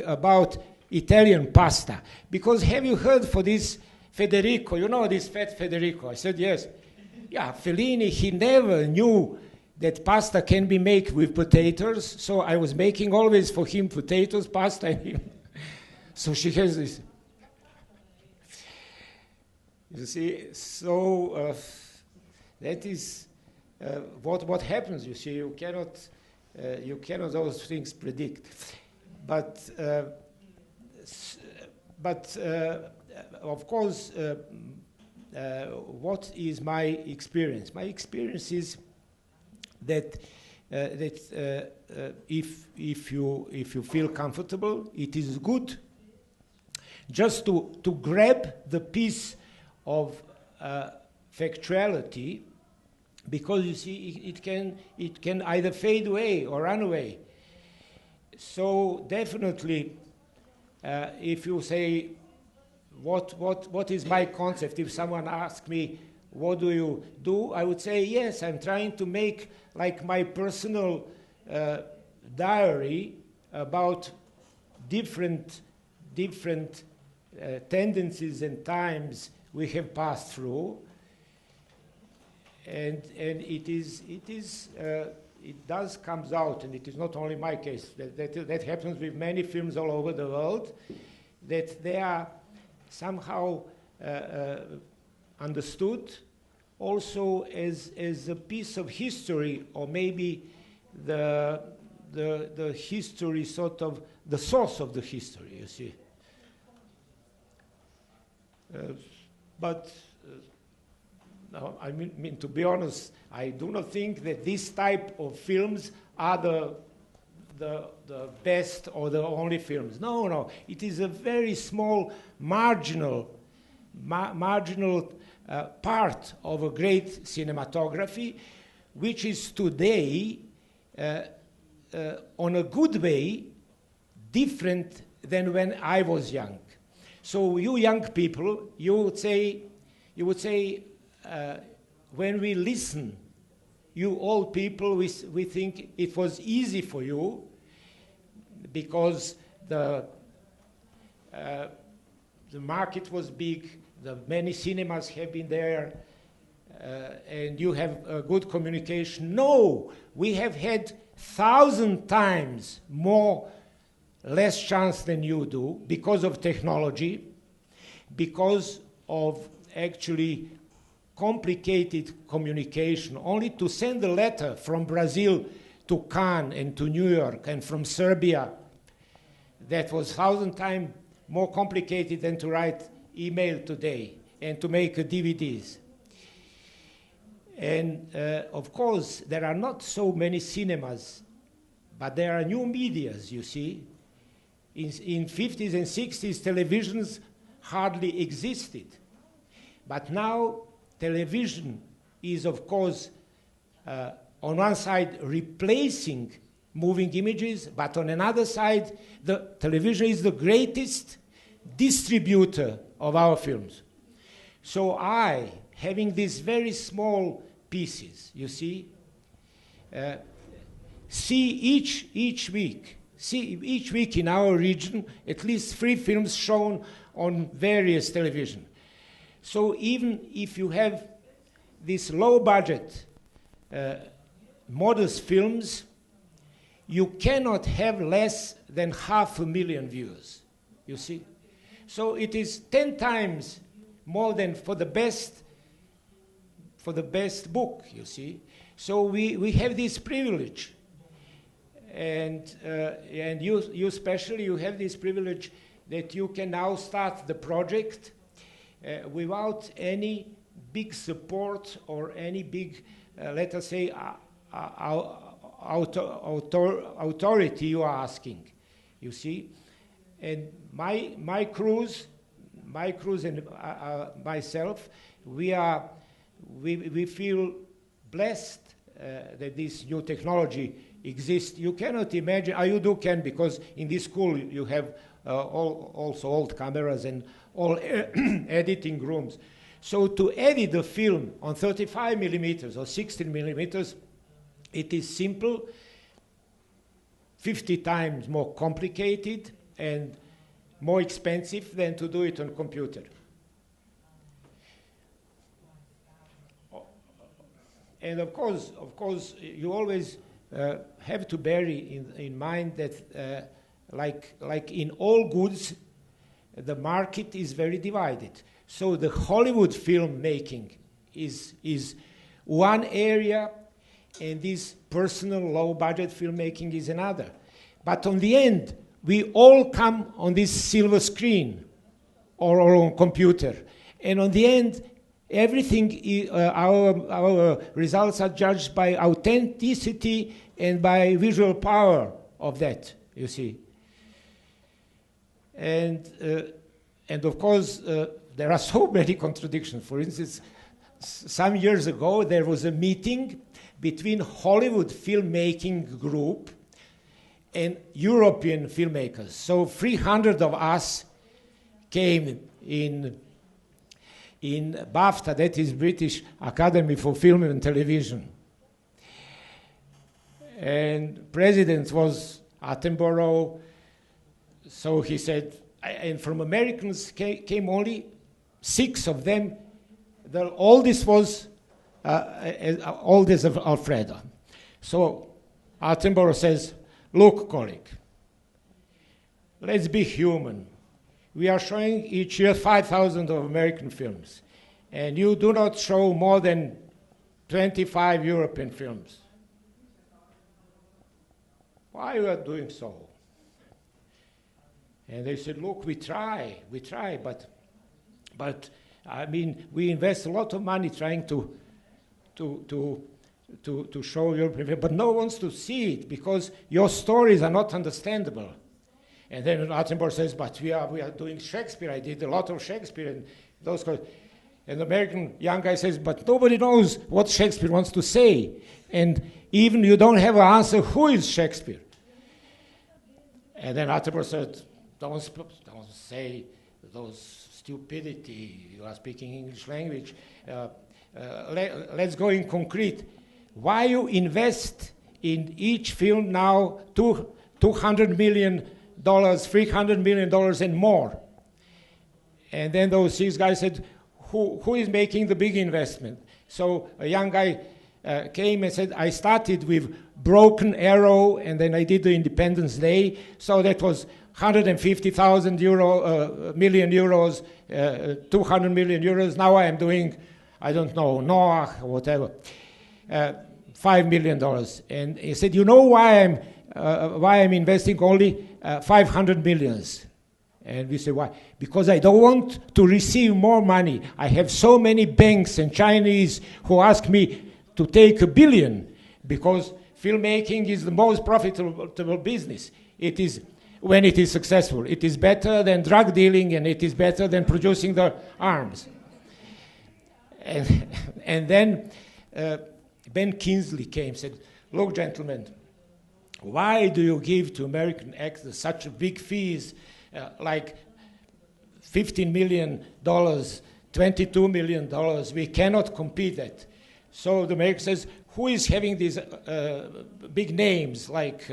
about Italian pasta. Because have you heard for this Federico? You know this fat Federico? I said, yes. Yeah, Fellini, he never knew that pasta can be made with potatoes, so I was making always for him potatoes, pasta, and him. So she has this. You see, so that is what happens. You see, you cannot those things predict. But of course, what is my experience? My experience is that if you feel comfortable, it is good just to grab the piece of factuality, because you see it can either fade away or run away. So definitely, if you say what is my concept, if someone asks me what do you do, I would say yes, I'm trying to make like my personal diary about different tendencies and times we have passed through, and it does comes out, and it is not only my case. That happens with many films all over the world, that they are somehow understood also as a piece of history, or maybe the history, sort of the source of the history, you see. No, I mean, to be honest, I do not think that this type of films are the best or the only films. No, it is a very small, marginal part of a great cinematography, which is today, on a good way, different than when I was young. So you young people, you would say, when we listen, you old people, we think it was easy for you because the market was big, the many cinemas have been there, and you have good communication. No, we have had 1,000 times less chance than you do because of technology, because of actually complicated communication. Only to send a letter from Brazil to Cannes and to New York and from Serbia, that was 1,000 times more complicated than to write email today and to make DVDs. And of course, there are not so many cinemas, but there are new medias, you see. In 50s and 60s, televisions hardly existed. But now, television is, of course, on one side, replacing moving images, but on another side, the television is the greatest distributor of our films. So I, having these very small pieces, you see each week in our region, at least 3 films shown on various television. So even if you have these low budget modest films, you cannot have less than 500,000 viewers, you see. So it is 10 times more than for the best book, you see. So we have this privilege. And you especially, you have this privilege that you can now start the project without any big support or any big, let us say, authority you are asking, you see. And my crews and myself, we feel blessed that this new technology exists. You cannot imagine, you can, because in this school you have also old cameras and all editing rooms. So to edit the film on 35 millimeters or 16 millimeters, it is simple, 50 times more complicated and more expensive than to do it on computer. And of course, you always have to bear in mind that, like in all goods, the market is very divided. So the Hollywood film making is one area, and this personal low-budget filmmaking is another. But on the end, we all come on this silver screen or on computer, and on the end, everything, our results are judged by authenticity and by visual power of that, you see. And of course, there are so many contradictions. For instance, some years ago, there was a meeting between Hollywood filmmaking group and European filmmakers. So 300 of us came in BAFTA, that is British Academy for Film and Television. And president was Attenborough, so he said, and from Americans came only 6 of them. The oldest was oldest of Alfredo. So Attenborough says, look, colleague, let's be human. We are showing each year 5,000 of American films, and you do not show more than 25 European films. Why are you doing so? And they said, look, we try, but I mean, we invest a lot of money trying to show European films, but no one wants to see it because your stories are not understandable. And then Attenborough says, but we are doing Shakespeare. I did a lot of Shakespeare and those kinds. And the American young guy says, but nobody knows what Shakespeare wants to say. And even you don't have an answer, who is Shakespeare? And then Attenborough said, don't say those stupidity, you are speaking English language. Let's go in concrete. Why you invest in each film now $200 million, $300 million and more? And then those 6 guys said, who is making the big investment? So a young guy came and said, I started with Broken Arrow, and then I did the Independence Day. So that was 150,000 million euros, 200 million euros. Now I am doing, I don't know, Noah, whatever, $5 million. And he said, you know why I'm investing only 500 millions? And we say, why? Because I don't want to receive more money. I have so many banks and Chinese who ask me to take $1 billion, because filmmaking is the most profitable business. It is, when it is successful. It is better than drug dealing, and it is better than producing the arms. And then Ben Kingsley came and said, look, gentlemen, why do you give to American actors such big fees, like $15 million, $22 million? We cannot compete that. So the American says, who is having these big names like,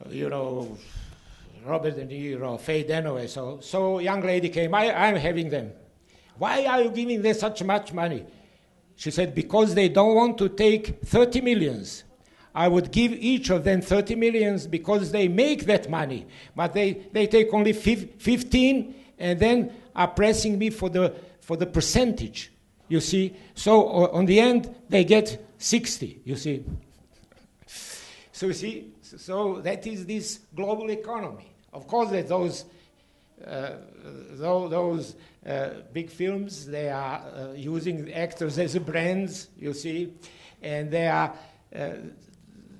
Robert De Niro, Faye Dunaway? So young lady came, I'm having them. Why are you giving them such much money? She said, because they don't want to take 30 millions. I would give each of them 30 millions because they make that money. But they take only 15 and then are pressing me for the percentage, you see. So on the end, they get 60, you see. So you see, so that is this global economy. Of course, that those big films, they are using actors as brands, you see, and they are.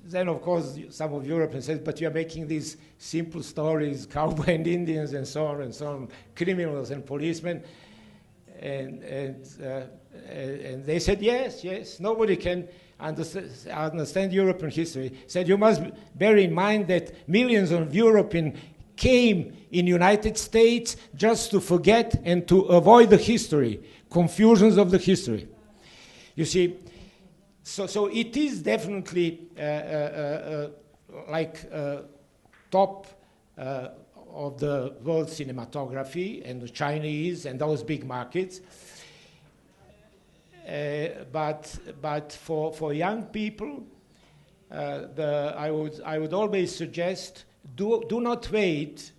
Then, of course, some of Europeans said, but you are making these simple stories, cowboy and Indians and so on, criminals and policemen. And they said, yes, nobody can understand European history. Said, you must bear in mind that millions of Europeans came in United States just to forget and to avoid the history, confusions of the history. You see, so it is definitely top of the world cinematography and the Chinese and those big markets. But for young people, I would always suggest do not wait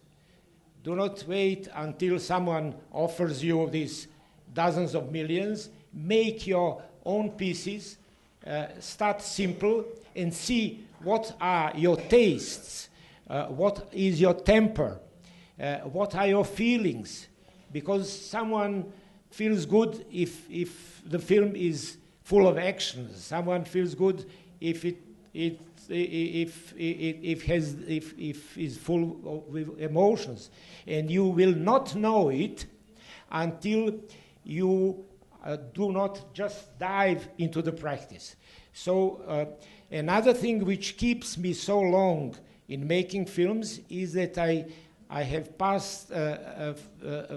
until someone offers you these dozens of millions. Make your own pieces. Start simple and see what are your tastes, what is your temper, what are your feelings. Because someone feels good if the film is full of action. Someone feels good if it is full with emotions, and you will not know it until you do not just dive into the practice. So another thing which keeps me so long in making films is that I have passed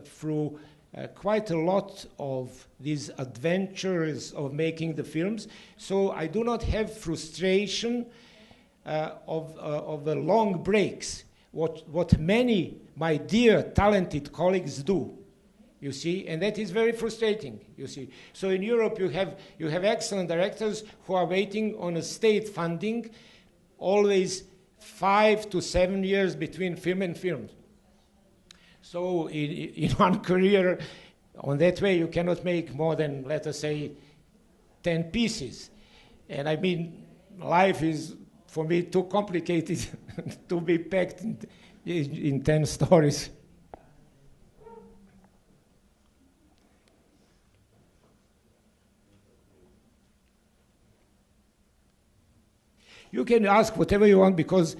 through quite a lot of these adventures of making the films. So I do not have frustration of the long breaks, what many my dear talented colleagues do. You see, and that is very frustrating, you see. So in Europe, you have excellent directors who are waiting on a state funding, always 5 to 7 years between film and film. So in one career, on that way, you cannot make more than, let us say, 10 pieces. And I mean, life is, for me, too complicated to be packed in 10 stories. You can ask whatever you want because,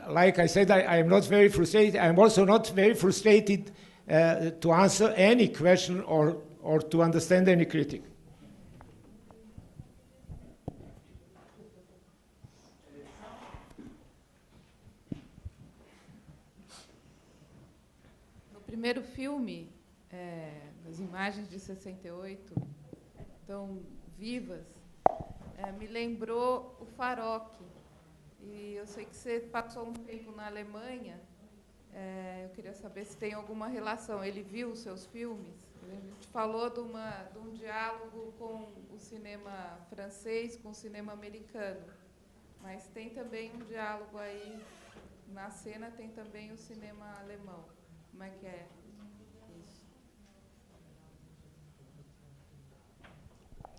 like I said, I am not very frustrated. I'm also not very frustrated to answer any question or to understand any critic. primeiro filme, as imagens de 68, tão vivas, me lembrou o Farok. E eu sei que você passou um tempo na Alemanha. Eu queria saber se tem alguma relação. Ele viu os seus filmes? A gente falou de um diálogo com o cinema francês, com o cinema americano. Mas tem também um diálogo aí, na cena tem também o cinema alemão. Como é que é isso?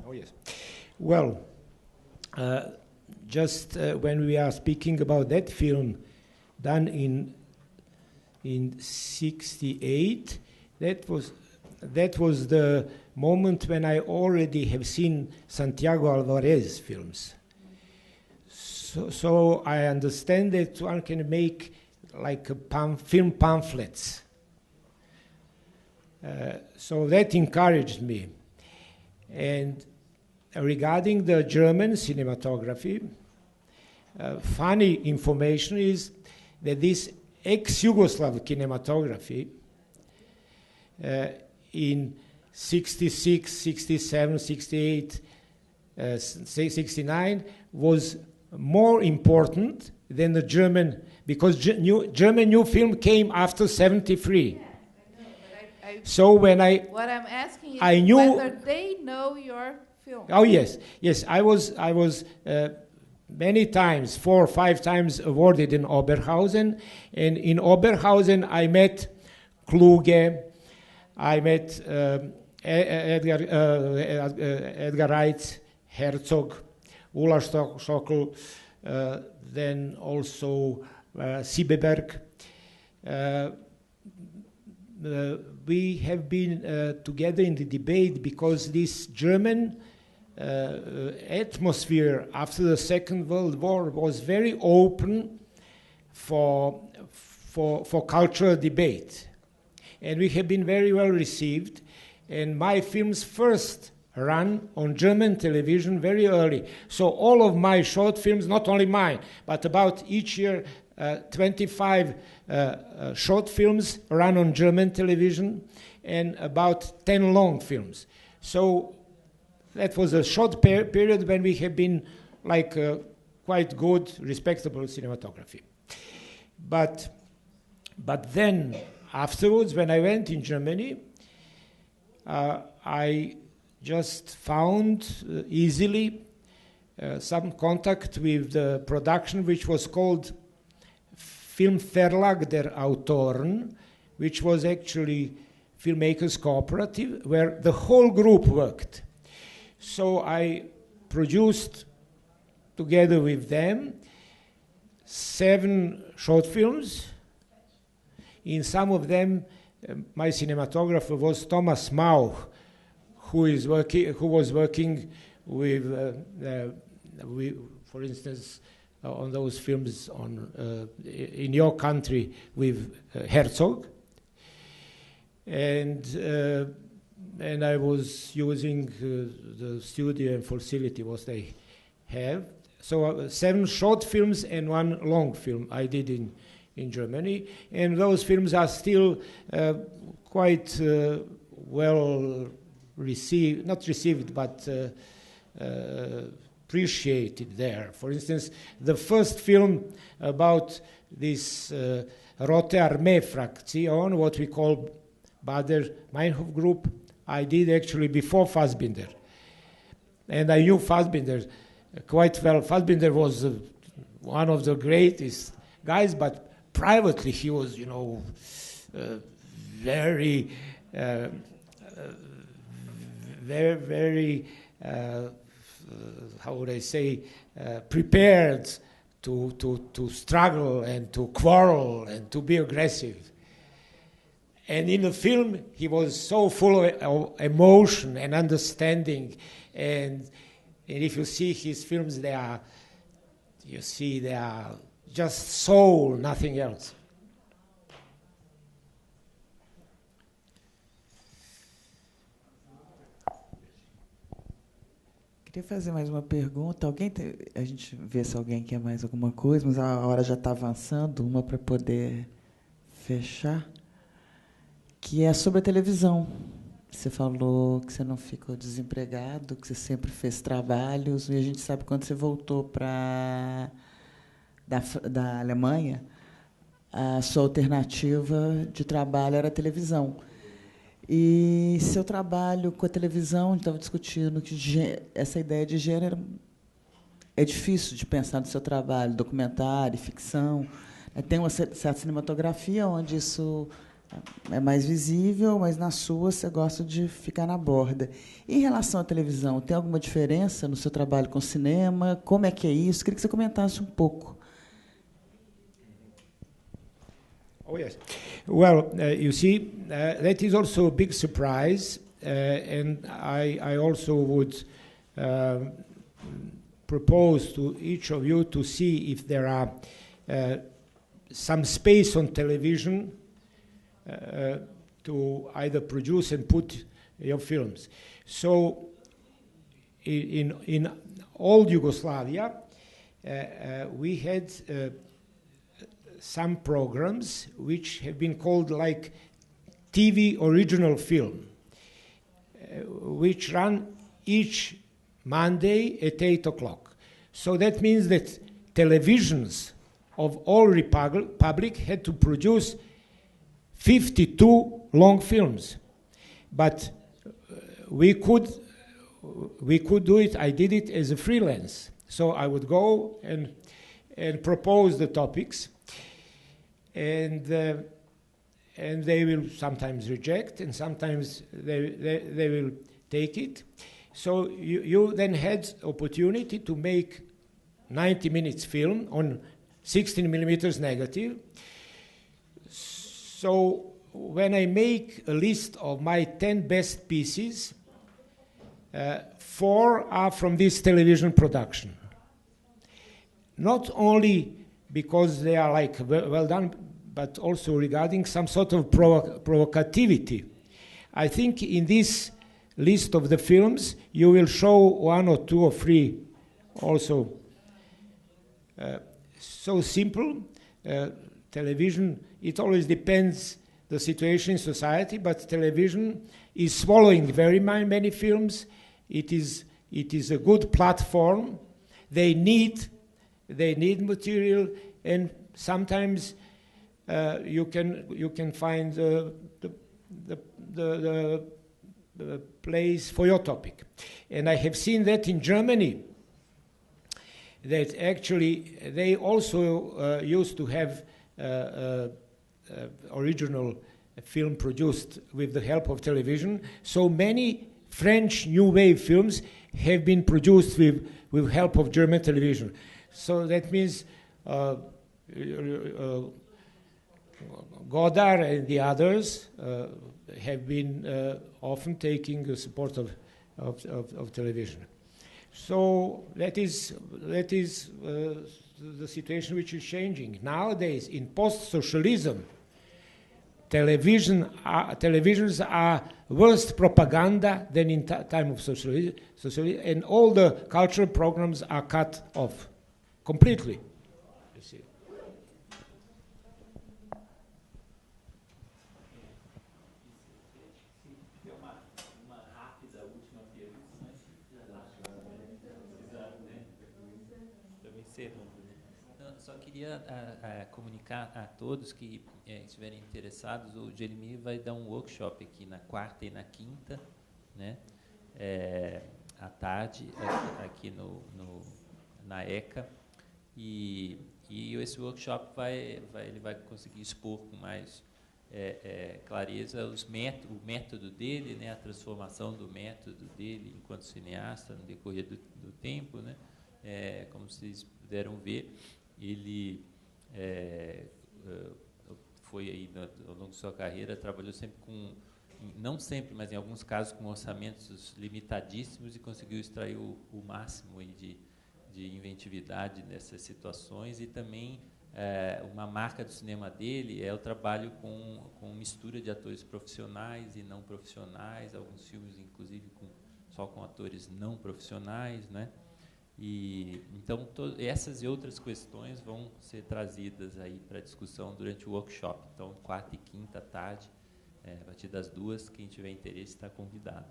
Oh, yes. Well, just when we are speaking about that film done in 68, that was the moment when I already have seen Santiago Alvarez films. So I understand that one can make like film pamphlets. So that encouraged me. And regarding the German cinematography, funny information is that this ex-Yugoslav cinematography in 66, 67, 68, 69 was more important than the German, because German new film came after 73. Yes, I know, but So when what I'm asking is I knew whether they know your film. Oh yes, I was many times, 4 or 5 times awarded in Oberhausen, and in Oberhausen I met Kluge, I met Edgar Reitz, Herzog, Ulla Stockel, then also Siebeberg. We have been together in the debate because this German atmosphere after the Second World War was very open for cultural debate. And we have been very well received. And my films first ran on German television very early. So all of my short films, not only mine, but about each year, 25 short films run on German television and about 10 long films. So that was a short period when we have been like quite good, respectable cinematography. But then afterwards, when I went in Germany, I just found easily some contact with the production which was called Filmverlag der Autoren, which was actually filmmakers cooperative, where the whole group worked. So I produced, together with them, 7 short films. In some of them, my cinematographer was Thomas Mauch, who was working with, for instance, on those films in your country with Herzog, and I was using the studio and facility what they have. So 7 short films and 1 long film I did in Germany, and those films are still quite well received, not received, but appreciated there. For instance, the first film about this Rote Armee Fraktion, what we call Bader-Meinhof group, I did actually before Fassbinder. And I knew Fassbinder quite well. Fassbinder was one of the greatest guys, but privately he was, very, very, how would I say, prepared to struggle and to quarrel and to be aggressive. And in the film, he was so full of emotion and understanding. And if you see his films, they are just soul, nothing else. Queria fazer mais uma pergunta. A gente vê se alguém quer mais alguma coisa, mas a hora já está avançando, uma para poder fechar. que é sobre a televisão. Você falou que você não ficou desempregado, que você sempre fez trabalhos, e a gente sabe que quando você voltou da Alemanha, a sua alternativa de trabalho era a televisão. E seu trabalho com a televisão, a gente estava discutindo que essa ideia de gênero é difícil de pensar no seu trabalho, documentário, ficção. Tem uma certa cinematografia onde isso é mais visível, mas na sua você gosta de ficar na borda. Em relação à televisão, tem alguma diferença no seu trabalho com cinema? Como é que é isso? Queria que você comentasse um pouco. Oh, yes. Well, you see, that is also a big surprise, and I also would propose to each of you to see if there are some space on television to either produce and put your films. So in old Yugoslavia, we had some programs which have been called like TV original film, which run each Monday at 8 o'clock. So that means that televisions of all republic had to produce 52 long films. But we could do it. I did it as a freelance. So I would go and propose the topics, and they will sometimes reject, and sometimes they will take it. So you then had opportunity to make 90 minutes film on 16 millimeters negative. So when I make a list of my 10 best pieces, 4 are from this television production. Not only because they are like well done, but also regarding some sort of provocativity. I think in this list of the films, you will show 1 or 2 or 3 also. So simple, television, it always depends the situation in society, but television is swallowing very many films. It is a good platform. They need material, and sometimes you can find the place for your topic. And I have seen that in Germany, that actually they also used to have original film produced with the help of television. So many French New Wave films have been produced with help of German television. So that means Godard and the others have been often taking the support of television. So that is the situation which is changing nowadays in post-socialism. Televisions are worse propaganda than in time of socialism, and all the cultural programs are cut off completely. You see. Só queria comunicar a todos que estiverem interessados, o Želimir vai dar um workshop aqui na quarta e na quinta, né, à tarde, aqui na ECA, e esse workshop ele vai conseguir expor com mais clareza o método dele, né, a transformação do método dele enquanto cineasta no decorrer do tempo, né, como vocês puderam ver, ele foi aí ao longo de sua carreira, trabalhou sempre não sempre, mas em alguns casos com orçamentos limitadíssimos, e conseguiu extrair o máximo aí de inventividade nessas situações. E também uma marca do cinema dele é o trabalho com mistura de atores profissionais e não profissionais, alguns filmes inclusive só com atores não profissionais, né? E então essas e outras questões vão ser trazidas aí para discussão durante o workshop. Então, quarta e quinta à tarde, A partir das 2, quem tiver interesse está convidado.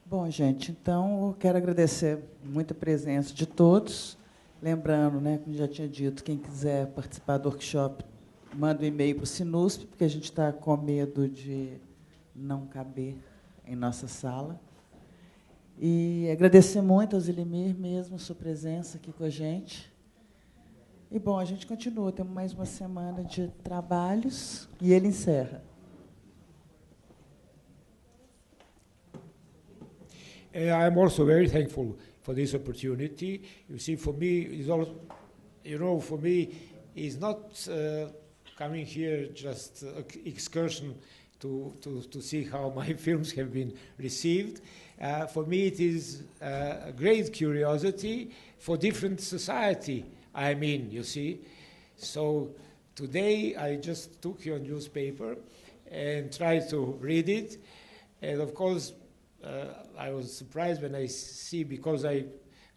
Bom, gente, então eu quero agradecer muito a presença de todos. Lembrando, né, como já tinha dito, quem quiser participar do workshop, manda um e-mail para o CINUSP, porque a gente está com medo de não caber em nossa sala. E agradecer muito ao Želimir mesmo, a sua presença aqui com a gente. E, bom, a gente continua, temos mais uma semana de trabalhos e ele encerra. I'm also very thankful for this opportunity. You see, for me, it's also, for me, it's not coming here just excursion to see how my films have been received. For me, it is a great curiosity for different society I'm in, you see. So today, I just took your newspaper and tried to read it. And of course, I was surprised when I see, because I,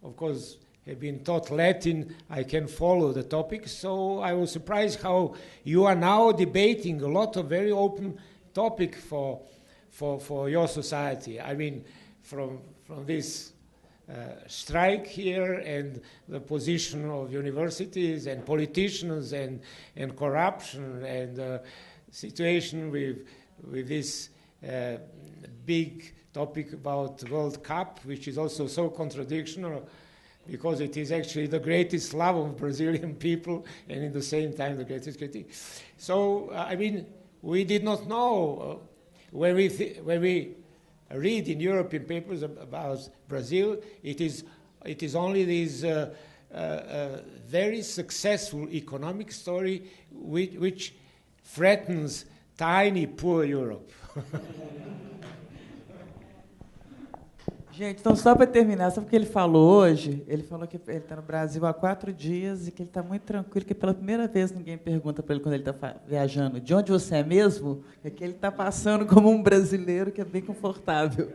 of course, have been taught Latin, I can follow the topic. So I was surprised how you are now debating a lot of very open topic for your society. I mean, from this strike here and the position of universities and politicians and corruption and situation with this big topic about World Cup, which is also so contradictional, because it is actually the greatest love of Brazilian people and in the same time the greatest critique. So, I mean, we did not know when we read in European papers about Brazil, it is only this very successful economic story which threatens tiny, poor Europe. Gente, então, só para terminar, sabe o que ele falou hoje? Ele falou que ele está no Brasil há 4 dias e que ele está muito tranquilo, que pela primeira vez ninguém pergunta para ele, quando ele está viajando, de onde você é mesmo? É que ele está passando como um brasileiro que é bem confortável.